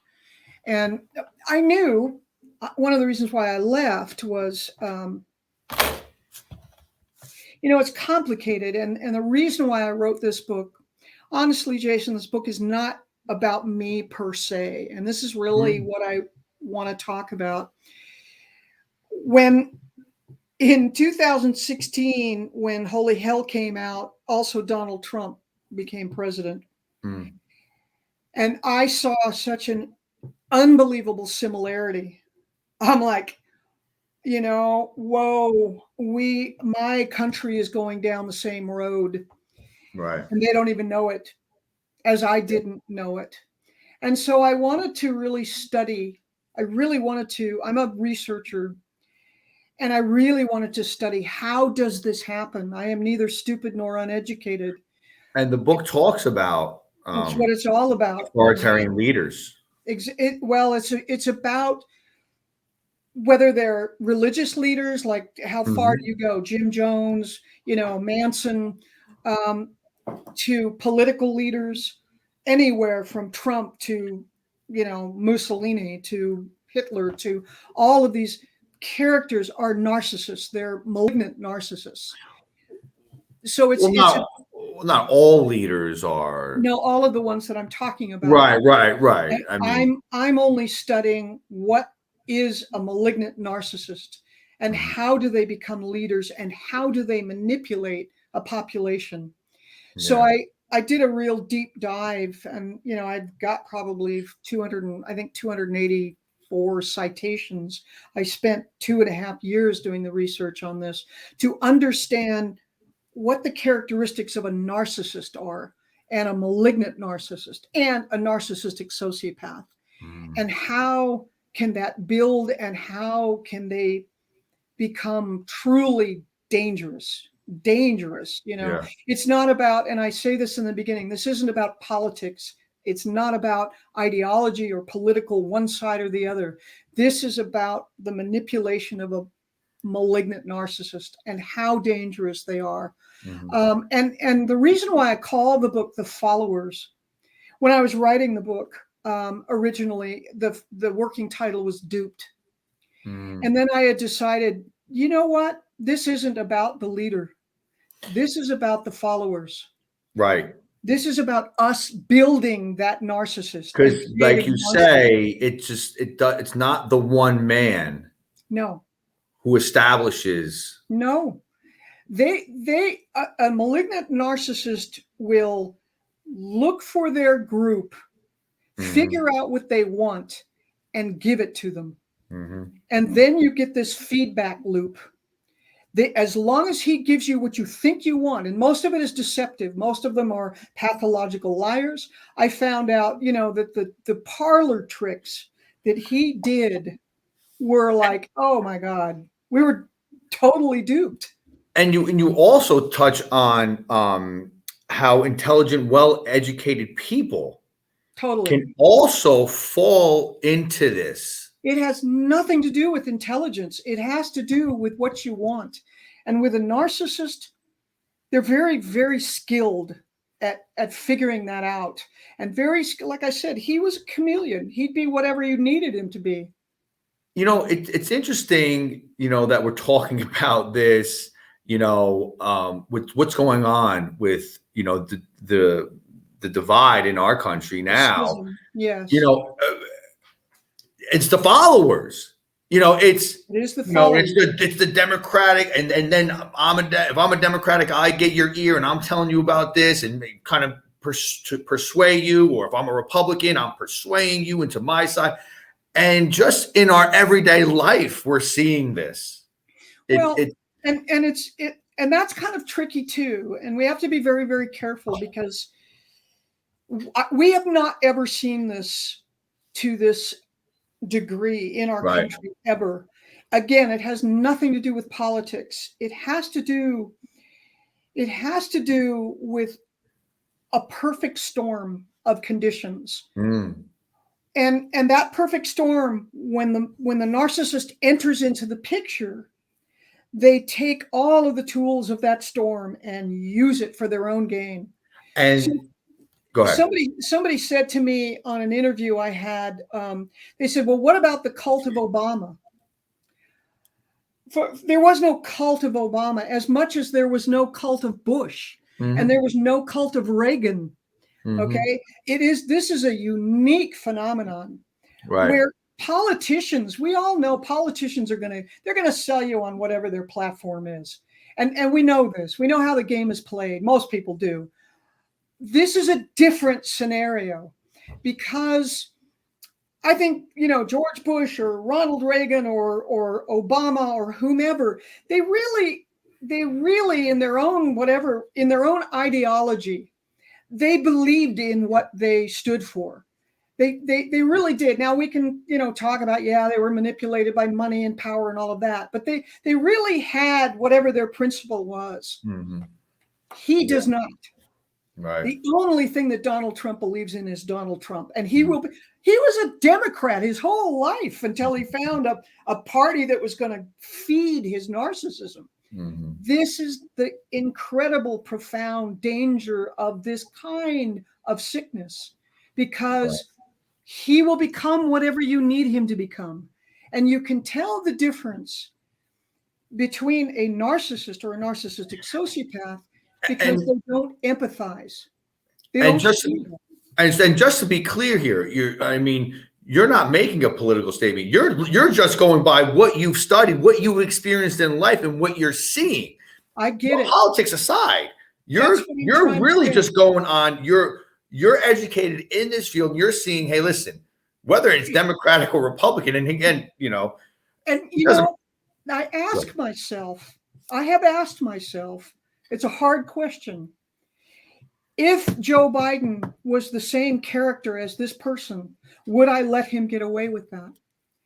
And I knew one of the reasons why I left was, it's complicated. And the reason why I wrote this book, honestly, Jason, this book is not about me per se. And this is really what I want to talk about. In 2016, when Holy Hell came out, also Donald Trump became president. And I saw such an unbelievable similarity. I'm like, whoa, my country is going down the same road. Right. And they don't even know it, as I didn't know it. And so I wanted to really study. I'm a researcher. And I really wanted to study, how does this happen? I am neither stupid nor uneducated. And the book talks about That's what it's all about. Authoritarian leaders. It's about whether they're religious leaders, like how far do you go? Jim Jones, Manson, to political leaders, anywhere from Trump to, Mussolini to Hitler, to all of these characters are narcissists. They're malignant narcissists. So not all leaders are. No, all of the ones that I'm talking about. Right. I'm only studying what is a malignant narcissist and how do they become leaders and how do they manipulate a population. Yeah. So I did a real deep dive, and I've got probably 284 citations. I spent 2.5 years doing the research on this to understand what the characteristics of a narcissist are, and a malignant narcissist, and a narcissistic sociopath, and how can that build, and how can they become truly dangerous. Yeah. It's not about, and I say this in the beginning, this isn't about politics. It's not about ideology or political one side or the other. This is about the manipulation of a malignant narcissist and how dangerous they are. And the reason why I call the book The Followers, when I was writing the book, originally the working title was Duped. And then I had decided, you know what? This isn't about the leader. This is about the followers. Right. This is about us building that narcissist. Because, like you say, it's not the one man. No. Who establishes. No. A malignant narcissist will look for their group, figure out what they want, and give it to them. And then you get this feedback loop. As long as he gives you what you think you want, and most of it is deceptive, most of them are pathological liars. I found out, that the parlor tricks that he did were like, oh my God, we were totally duped. And you also touch on how intelligent, well-educated people can also fall into this. It has nothing to do with intelligence. It has to do with what you want. And with a narcissist, they're very, very skilled at figuring that out. And like I said, he was a chameleon. He'd be whatever you needed him to be. It's interesting, that we're talking about this, with what's going on with, the divide in our country now. Yes. it's the followers. You know, It is the followers. It's the Democratic, and then if I'm a Democratic, I get your ear, and I'm telling you about this, and kind of to persuade you. Or if I'm a Republican, I'm persuading you into my side. And just in our everyday life, we're seeing this. And that's kind of tricky too. And we have to be very, very careful, because we have not ever seen this to this degree in our country ever. Again, it has nothing to do with politics. It has to do with a perfect storm of conditions. And that perfect storm, when the narcissist enters into the picture, they take all of the tools of that storm and use it for their own gain. And go ahead. Somebody said to me on an interview I had, they said, well, what about the cult of Obama? There was no cult of Obama, as much as there was no cult of Bush, and there was no cult of Reagan. Okay. This is a unique phenomenon, where politicians, we all know politicians they're going to sell you on whatever their platform is. And we know this. We know how the game is played. Most people do. This is a different scenario, because I think, George Bush or Ronald Reagan or Obama or whomever, they really in their own ideology, they believed in what they stood for. They really did. Now we can, talk about, they were manipulated by money and power and all of that, but they really had whatever their principle was. He does not. Right. The only thing that Donald Trump believes in is Donald Trump. And he was a Democrat his whole life until he found a party that was going to feed his narcissism. This is the incredible, profound danger of this kind of sickness, because he will become whatever you need him to become. And you can tell the difference between a narcissist or a narcissistic sociopath, because they don't empathize. And just to be clear here, you're not making a political statement. You're just going by what you've studied, what you've experienced in life, and what you're seeing. I get it. Politics aside, you're really just going on. You're educated in this field. And you're seeing, hey, listen, whether it's Democratic or Republican, and again, I have asked myself, it's a hard question. If Joe Biden was the same character as this person, would I let him get away with that?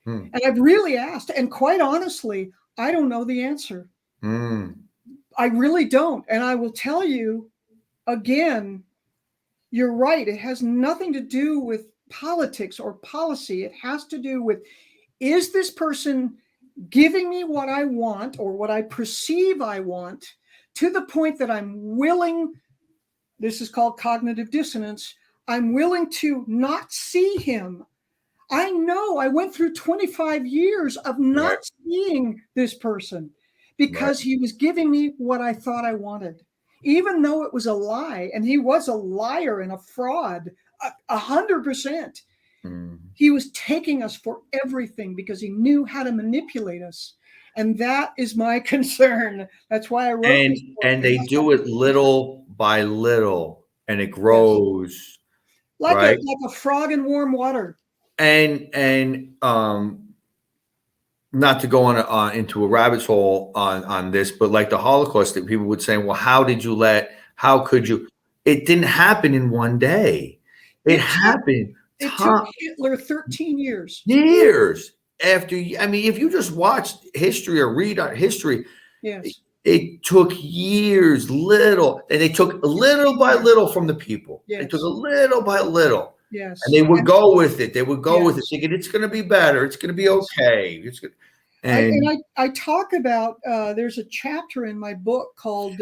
And I've really asked, and quite honestly, I don't know the answer. I really don't. And I will tell you again, you're right. It has nothing to do with politics or policy. It has to do with, is this person giving me what I want or what I perceive I want, to the point that I'm willing, this is called cognitive dissonance, I'm willing to not see him. I know I went through 25 years of not seeing this person because he was giving me what I thought I wanted, even though it was a lie. And he was a liar and a fraud, 100%. He was taking us for everything because he knew how to manipulate us. And that is my concern. That's why I wrote this book. And they do it little by little, and it grows. Like a frog in warm water. And not to go on into a rabbit hole on this, but like the Holocaust, that people would say, well, how could you? It didn't happen in one day. It happened. It took Hitler 13 years. Years after, if you just watch history or read on history, it took years, and they took little by little from the people. They took a little by little. Yes. And they would go with it. They would go with it, thinking it's going to be better. It's going to be okay. It's good. I talk about, there's a chapter in my book called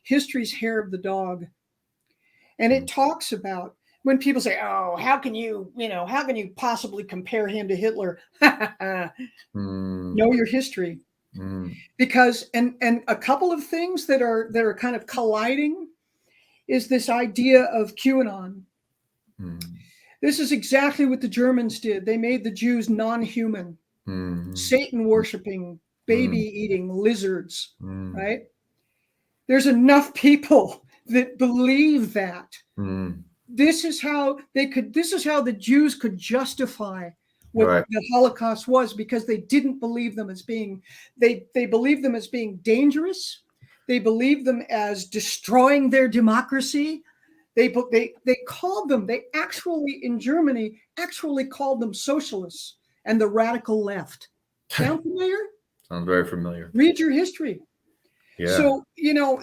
History's Hair of the Dog. And it talks about when people say, oh, how can you possibly compare him to Hitler? Know your history. Because, and a couple of things that are kind of colliding is this idea of QAnon. This is exactly what the Germans did. They made the Jews non-human, Satan worshiping, baby eating lizards, right? There's enough people that believe that. This is how the Jews could justify what the Holocaust was, because they didn't believe them as being, they believed them as being dangerous. They believed them as destroying their democracy. They called them, they actually, in Germany, actually called them socialists and the radical left. Sound familiar? Sounds very familiar. Read your history. Yeah. So,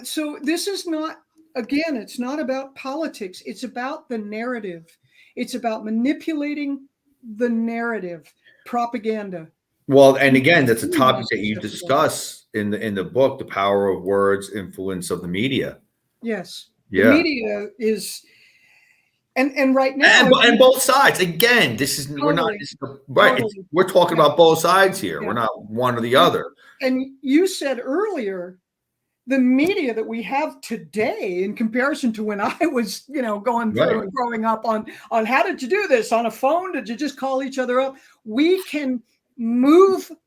so this is not, again, it's not about politics. It's about the narrative. It's about manipulating the narrative, propaganda. Well, and again, that's a topic that you discuss in the book, The Power of Words, Influence of the Media. Yes. Yeah. The media is, and right now, and both sides. Again, this is totally, we're not right. Totally. We're talking about both sides here. Yeah. We're not one or the other. And you said earlier, the media that we have today, in comparison to when I was, going through and growing up on how did you do this on a phone? Did you just call each other up? We can manipulate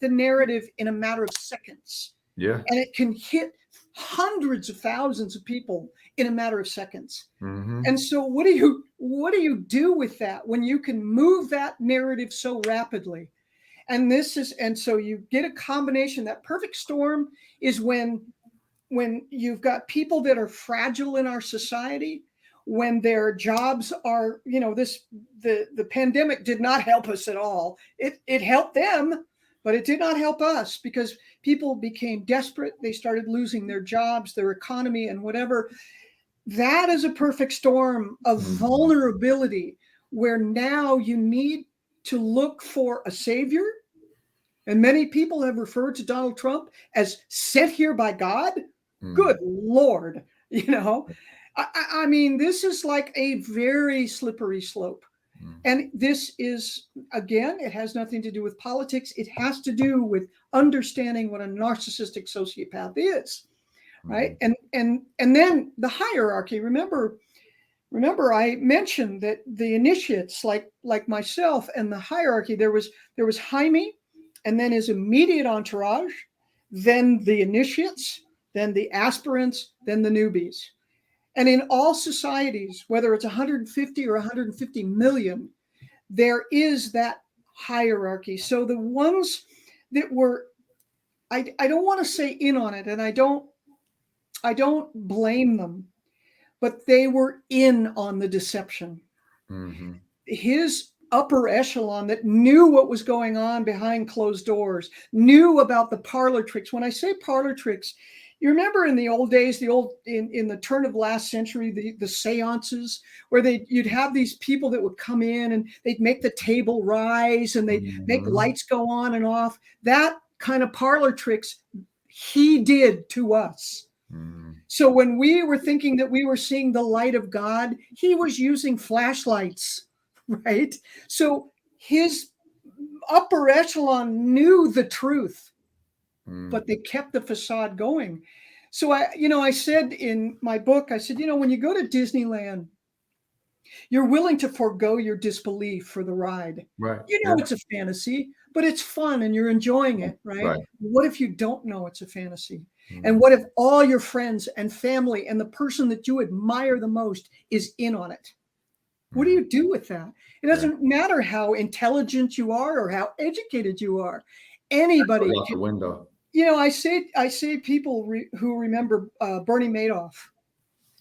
the narrative in a matter of seconds. Yeah. And it can hit hundreds of thousands of people in a matter of seconds. And so what do you do with that when you can move that narrative so rapidly? And so you get a combination. That perfect storm is when you've got people that are fragile in our society, when their jobs are, the pandemic did not help us at all. It helped them, but it did not help us, because people became desperate. They started losing their jobs, their economy, and whatever. That is a perfect storm of vulnerability, where now you need to look for a savior. And many people have referred to Donald Trump as sent here by God. Good Lord. I mean, this is like a very slippery slope. And this is, again, it has nothing to do with politics. It has to do with understanding what a narcissistic sociopath is, right? And then the hierarchy. Remember, I mentioned that the initiates, like myself, and the hierarchy. There was Jaime, and then his immediate entourage, then the initiates, then the aspirants, then the newbies. And in all societies, whether it's 150 or 150 million, there is that hierarchy. So the ones that were, I don't want to say in on it, and I don't blame them, but they were in on the deception. His upper echelon that knew what was going on behind closed doors, knew about the parlor tricks. When I say parlor tricks, you remember in the old days, in the turn of last century, the seances, where you'd have these people that would come in and they'd make the table rise and they'd make lights go on and off. That kind of parlor tricks he did to us. So when we were thinking that we were seeing the light of God, he was using flashlights, right? So his upper echelon knew the truth, but they kept the facade going. So I said in my book, I said, when you go to Disneyland, you're willing to forego your disbelief for the ride. Right. It's a fantasy, but it's fun and you're enjoying it, right? What if you don't know it's a fantasy? And what if all your friends and family and the person that you admire the most is in on it? What do you do with that? It doesn't matter how intelligent you are or how educated you are. Anybody out the window. I say people who remember Bernie Madoff.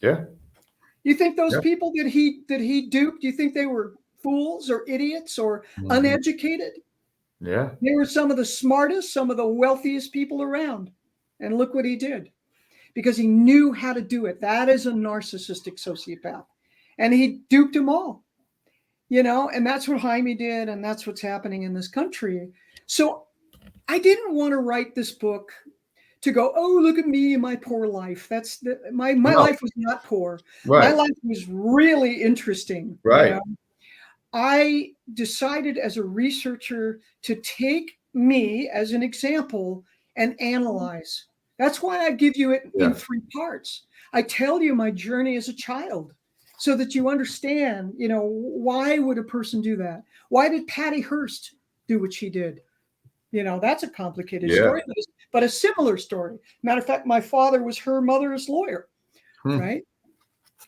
Yeah. You think those people that he duped, do you think they were fools or idiots or uneducated? Yeah. They were some of the smartest, some of the wealthiest people around. And look what he did, because he knew how to do it. That is a narcissistic sociopath. And he duped them all, and that's what Jaime did. And that's what's happening in this country. So I didn't want to write this book to go, oh, look at me and my poor life. My life was not poor. Right. My life was really interesting. Right. I decided as a researcher to take me as an example and analyze. That's why I give you it in 3 parts. I tell you my journey as a child. so that you understand, why would a person do that? Why did Patty Hearst do what she did? That's a complicated Yeah. story, but a similar story. Matter of fact, my father was her mother's lawyer, right?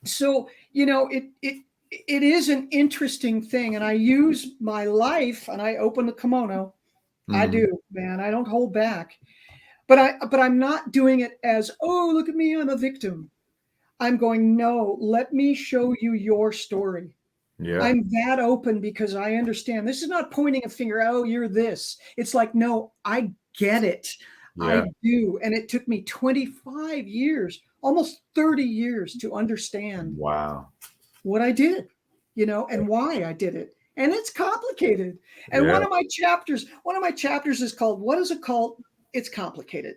So, it is an interesting thing. And I use my life, and I open the kimono. I do, man. I don't hold back. But I'm not doing it as, oh, look at me, I'm a victim. I'm going, no, let me show you your story. Yeah. I'm that open because I understand. This is not pointing a finger, oh, you're this. It's like, no, I get it. Yeah. I do. And it took me 25 years, almost 30 years to understand Wow. what I did, and why I did it. And it's complicated. And Yeah. one of my chapters is called What is a Cult? It's Complicated.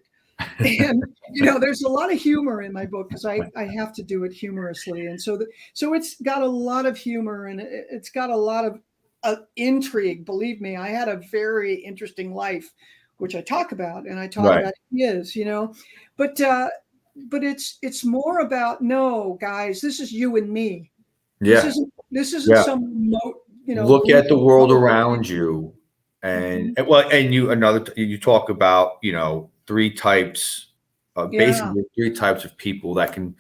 And there's a lot of humor in my book because I have to do it humorously. And so it's got a lot of humor, and it's got a lot of intrigue. Believe me, I had a very interesting life, which I talk about, and I talk about his, but it's more about, no, guys, this is you and me. Yeah. This isn't some remote, Look at the world around you, and you talk about, three types, basically three types of people that can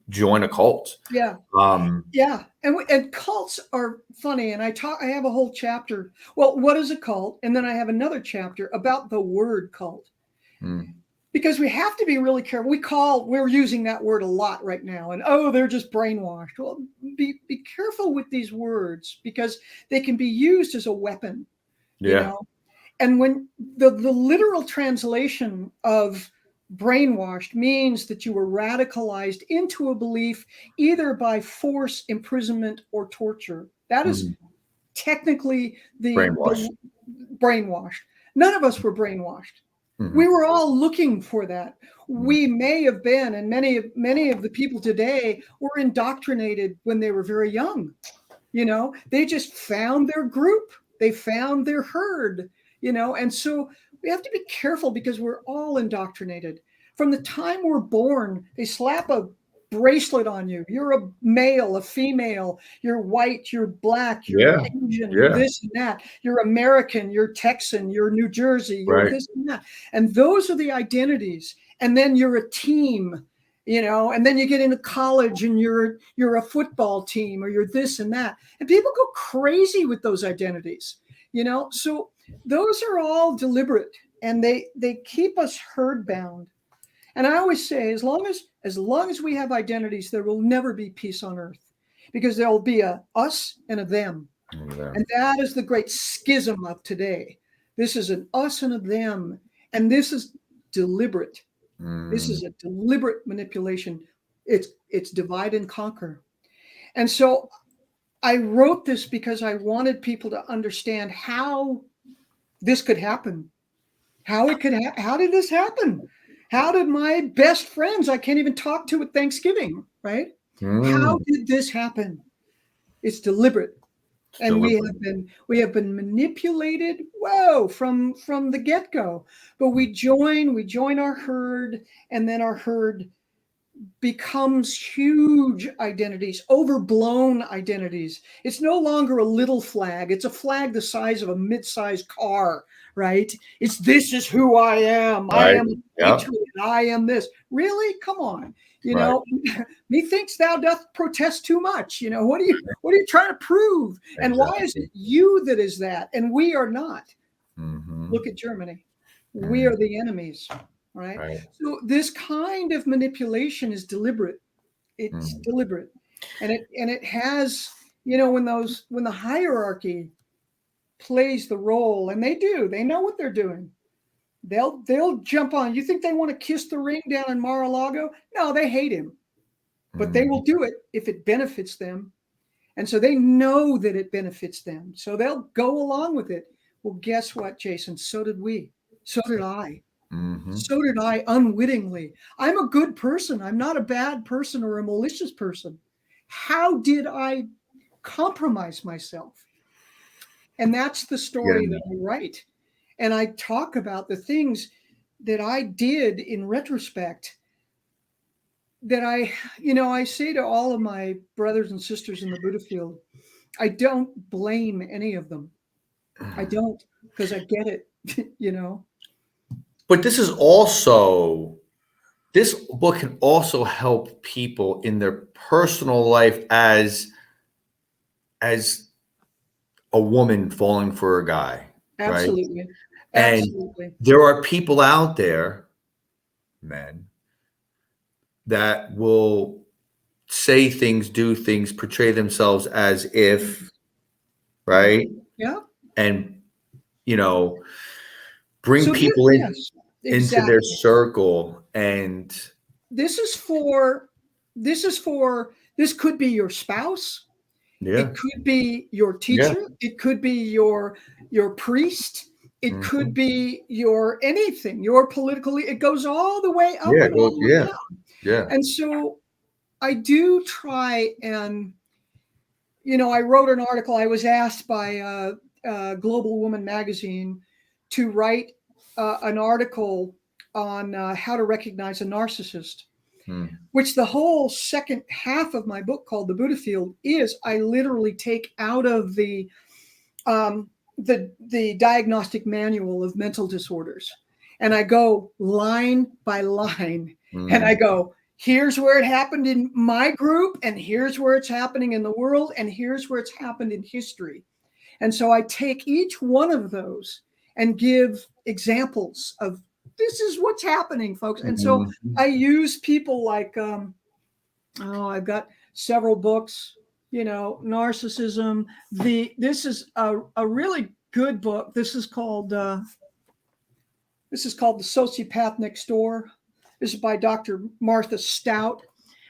join a cult. Yeah. Yeah. And cults are funny. And I have a whole chapter. Well, what is a cult? And then I have another chapter about the word cult. Because we have to be really careful. We're using that word a lot right now. And, oh, they're just brainwashed. Well, be careful with these words because they can be used as a weapon. Yeah. And when the literal translation of brainwashed means that you were radicalized into a belief either by force, imprisonment, or torture. That is technically the brainwashed. None of us were brainwashed. We were all looking for that. We may have been, and many of the people today were indoctrinated when they were very young. They just found their group. They found their herd, and so we have to be careful because we're all indoctrinated. From the time we're born, they slap a bracelet on you. You're a male, a female, you're white, you're black, you're Asian, you're this and that. You're American, you're Texan, you're New Jersey, you're this and that. And those are the identities. And then you're a team, and then you get into college and you're a football team or you're this and that. And people go crazy with those identities, so those are all deliberate and they keep us herd bound. And I always say, as long as we have identities, there will never be peace on earth because there will be a us and a them. And that is the great schism of today. This is an us and a them. And this is deliberate. This is a deliberate manipulation. It's divide and conquer. And so I wrote this because I wanted people to understand how this could happen. How did this happen? How did my best friends I can't even talk to at Thanksgiving, right? How did this happen? It's deliberate. And we have been manipulated, from the get-go. But we join our herd, and then our herd becomes huge identities, overblown identities. It's no longer a little flag. It's a flag the size of a mid-sized car, right? This is who I am. I am a patriot. I am this. Really? Come on. Methinks thou doth protest too much. What are you trying to prove? Exactly. And why is it you that is that? And we are not. Look at Germany. We are the enemies. Right. So this kind of manipulation is deliberate. It's deliberate. And it has, when the hierarchy plays the role, and they know what they're doing. They'll jump on. You think they want to kiss the ring down in Mar-a-Lago? No, they hate him. But they will do it if it benefits them. And so they know that it benefits them. So they'll go along with it. Well, guess what, Jason? So did we. So did I. So did I unwittingly. I'm a good person. I'm not a bad person or a malicious person. How did I compromise myself? And that's the story that I write. And I talk about the things that I did in retrospect that I say to all of my brothers and sisters in the Buddha field, I don't blame any of them. I don't, because I get it, But this book can also help people in their personal life as a woman falling for a guy, right? Absolutely. And Absolutely. there are people out there, men, that will say things, do things, portray themselves as if, right? Yeah. And, bring So people yes, into their exactly. circle. And This is for, this could be your spouse. yeah, It could be your yeah. teacher. It could be your priest. It could Mhm. be your anything, your politically, it goes all the way up Yeah, and all the way yeah, down. yeah. And so I do try and, I wrote an article. I was asked by Global Woman magazine to write an article on how to recognize a narcissist, Hmm. which the whole second half of my book called The Buddha Field is I literally take out of um, the diagnostic manual of mental disorders, and I go line by line, and I Mm. go, here's where it happened in my group, and here's where it's happening in the world, and here's where it's happened in history. And so I take each one of those and give examples of this is what's happening, folks. And so Mhm. I use people like, I've got several books, narcissism. This is a really good book. This is called The Sociopath Next Door. This is by Dr. Martha Stout.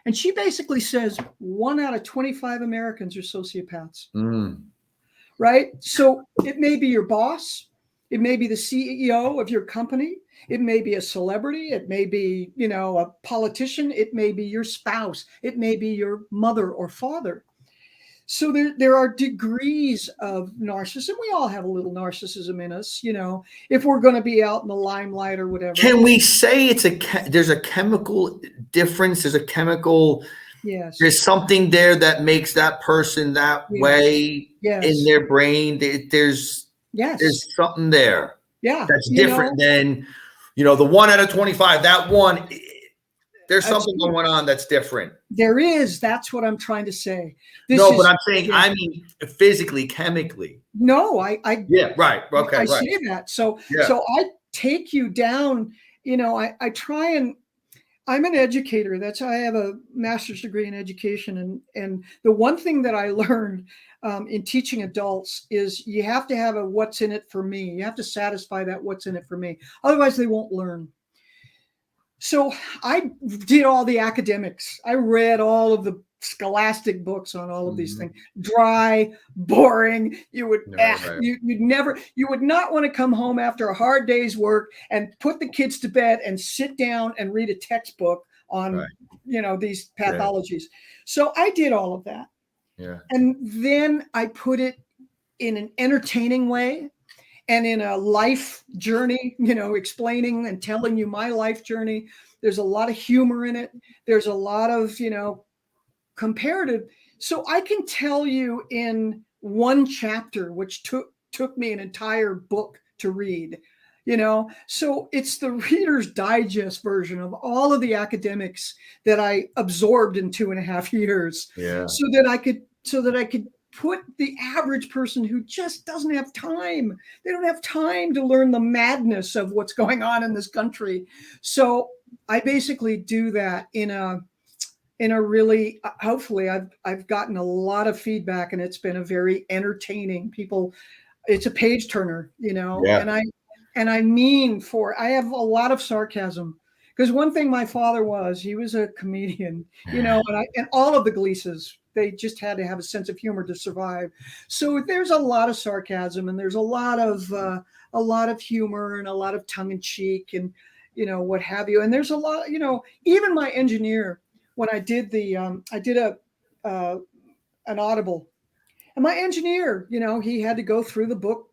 And she basically says 1 out of 25 Americans are sociopaths, Mm. right? So it may be your boss, it may be the CEO of your company, it may be a celebrity, it may be, a politician, it may be your spouse, it may be your mother or father. So there are degrees of narcissism. We all have a little narcissism in us, if we're going to be out in the limelight or whatever. Can we say there's a chemical difference? Yes. There's something there that makes that person that Yes. way in Yes. their brain. Yes. There's something there Yeah. that's different than, the 1 out of 25. That one, there's That's something going on that's different. There is. That's what I'm trying to say. This No, but is, I'm saying, yeah. I mean, physically, chemically. No, I Yeah, right. Okay, I right. say that. So Yeah. I take you down, I try and I'm an educator. I have a master's degree in education. And the one thing that I learned in teaching adults is you have to have a what's in it for me. You have to satisfy that what's in it for me. Otherwise, they won't learn. So I did all the academics. I read all of the scholastic books on all of these things. Dry, boring. You would Right. you would not want to come home after a hard day's work and put the kids to bed and sit down and read a textbook on these pathologies. So I did all of that. Yeah. And then I put it in an entertaining way and in a life journey, explaining and telling you my life journey. There's a lot of humor in it. There's a lot of, comparative. So I can tell you in one chapter, which took me an entire book to read, so it's the Reader's Digest version of all of the academics that I absorbed in 2.5 years. Yeah. So that I could put the average person who just doesn't have time. They don't have time to learn the madness of what's going on in this country. So I basically do that in a really, hopefully I've gotten a lot of feedback, and it's been a very entertaining people. It's a page turner, Yeah. and I have a lot of sarcasm, because one thing my father he was a comedian, and all of the Gleises, they just had to have a sense of humor to survive. So there's a lot of sarcasm, and there's a lot of humor, and a lot of tongue in cheek, and what have you. And there's a lot, even my engineer, when I did an audible, and my engineer, he had to go through the book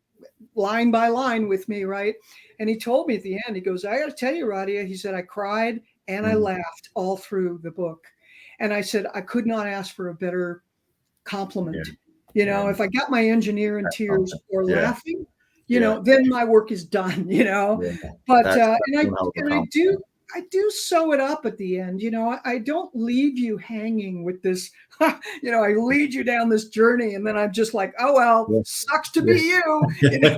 line by line with me, right? And he told me at the end, he goes, I got to tell you, Rhadia, he said, I cried And I laughed all through the book. And I said, I could not ask for a better compliment. You know, if I got my engineer in tears or laughing, you know, then my work is done, you know. But I do sew it up at the end. You know, I don't leave you hanging with this, you know, I lead you down this journey and then I'm just like, oh, well, sucks to be you. You know,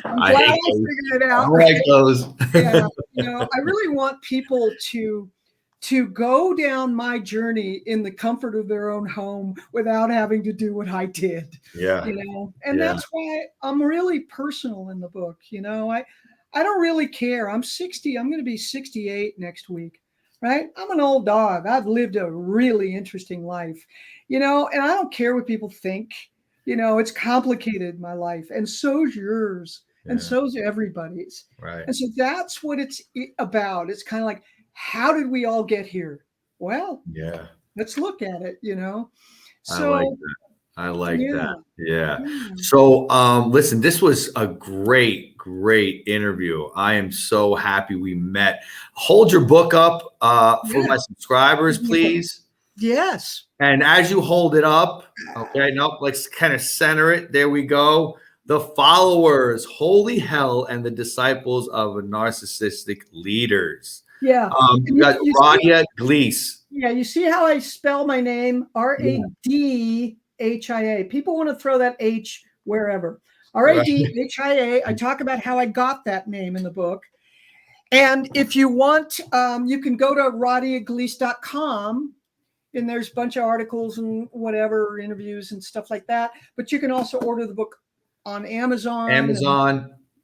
I'm glad I figured it out. I like those. Yeah, you know, I really want people to go down my journey in the comfort of their own home without having to do what I did. Yeah. You know, and that's why I'm really personal in the book. You know, I don't really care. I'm 60. I'm going to be 68 next week. Right. I'm an old dog. I've lived a really interesting life, you know, and I don't care what people think. You know, it's complicated, my life. And so's yours. And so's everybody's. Right. And so that's what it's about. It's kind of like, how did we all get here? Well, let's look at it, you know. So I like that. Yeah. So listen, this was a great interview. I am so happy we met. Hold your book up for my subscribers, please. Yes. And as you hold it up, okay, let's kind of center it. There we go. The Followers, Holy Hell, and the Disciples of Narcissistic Leaders. Yeah. You got Radhia Gleis. Yeah, you see how I spell my name? Radhia. People want to throw that H wherever. Radhia. I talk about how I got that name in the book. And if you want, you can go to RadhiaGleis.com. And there's a bunch of articles and whatever, interviews and stuff like that. But you can also order the book on Amazon,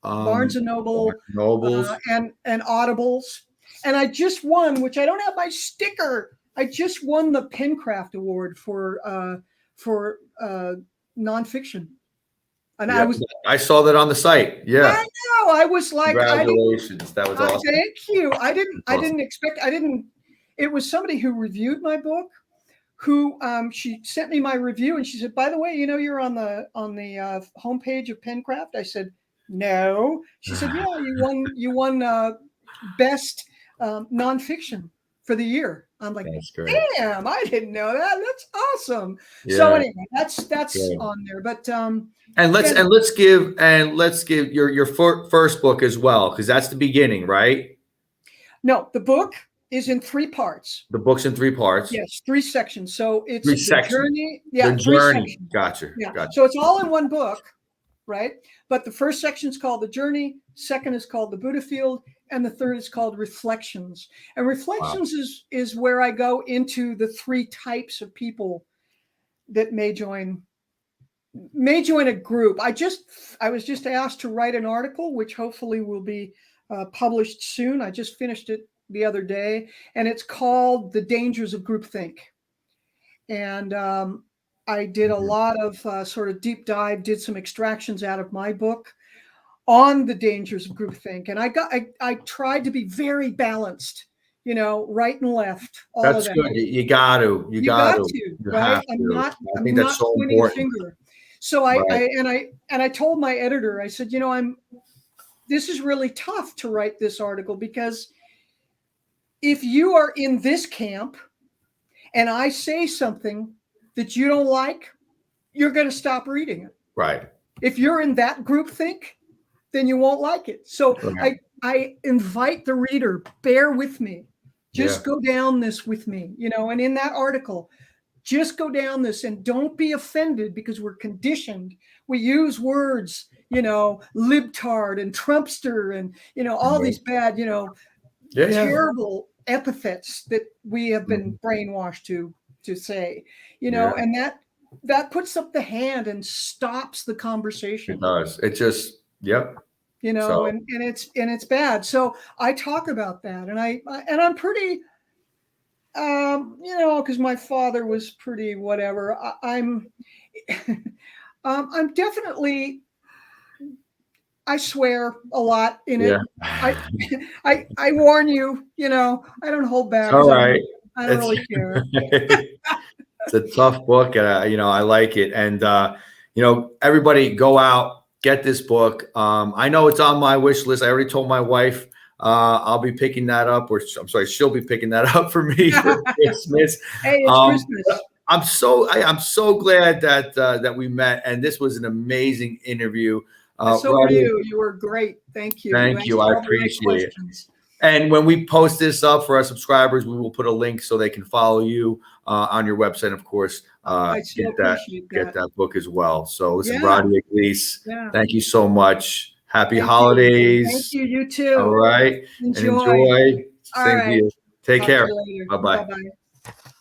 Barnes and Noble, and Audibles. And I just won, which I don't have my sticker. I just won the Pencraft Award for nonfiction. And I saw that on the site. Yeah, I know. I was like, congratulations, that was awesome. Thank you. I didn't expect. It was somebody who reviewed my book, who she sent me my review, and she said, by the way, you know, you're on the homepage of Pencraft. I said, no. She said, yeah, you won best nonfiction for the year. I'm like, damn, I didn't know that. That's awesome. So anyway, that's on there. But and let's give your first book as well, because that's the beginning, right? No, the book is in 3 parts. The book's in 3 parts. Yes, 3 sections. So it's the journey. Yeah, the journey. Gotcha. So it's all in one book, right? But the first section is called The Journey, second is called The Buddha Field, and the third is called Reflections. And Reflections is where I go into the 3 types of people that may join a group. I was just asked to write an article, which hopefully will be published soon. I just finished it the other day, and it's called The Dangers of Groupthink. And I did a lot of sort of deep dive, did some extractions out of my book on the dangers of groupthink. And I tried to be very balanced, you know, right and left. That's good. You got to, right? I think that's so important. So I told my editor, I said, you know, this is really tough to write this article, because if you are in this camp and I say something that you don't like, you're going to stop reading it. Right. If you're in that groupthink, then you won't like it. So I invite the reader, bear with me. Just go down this with me, you know, and in that article, just go down this and don't be offended, because we're conditioned. We use words, you know, libtard and Trumpster and, you know, all these bad, you know, terrible epithets that we have been brainwashed to say, you know, and that puts up the hand and stops the conversation. It does. It just, you know, and it's bad. So I talk about that, and I'm pretty, you know, because my father was pretty whatever. I'm definitely, I swear a lot in it. I warn you, you know, I don't hold back. All right. I don't really care. It's a tough book, and you know, I like it. And you know, everybody go out, get this book. I know it's on my wish list. I already told my wife I'll be picking that up, or I'm sorry, she'll be picking that up for me for Christmas. Hey, it's Christmas. I'm so glad that we met, and this was an amazing interview. So are you. You were great. Thank you. Thank you. I appreciate it. And when we post this up for our subscribers, we will put a link so they can follow you on your website. Of course, get that book as well. So listen, Radhia Gleis, thank you so much. Happy holidays. Thank you. You too. All right. Enjoy. And enjoy. All Same right. to you. Take care. Bye-bye. Bye-bye.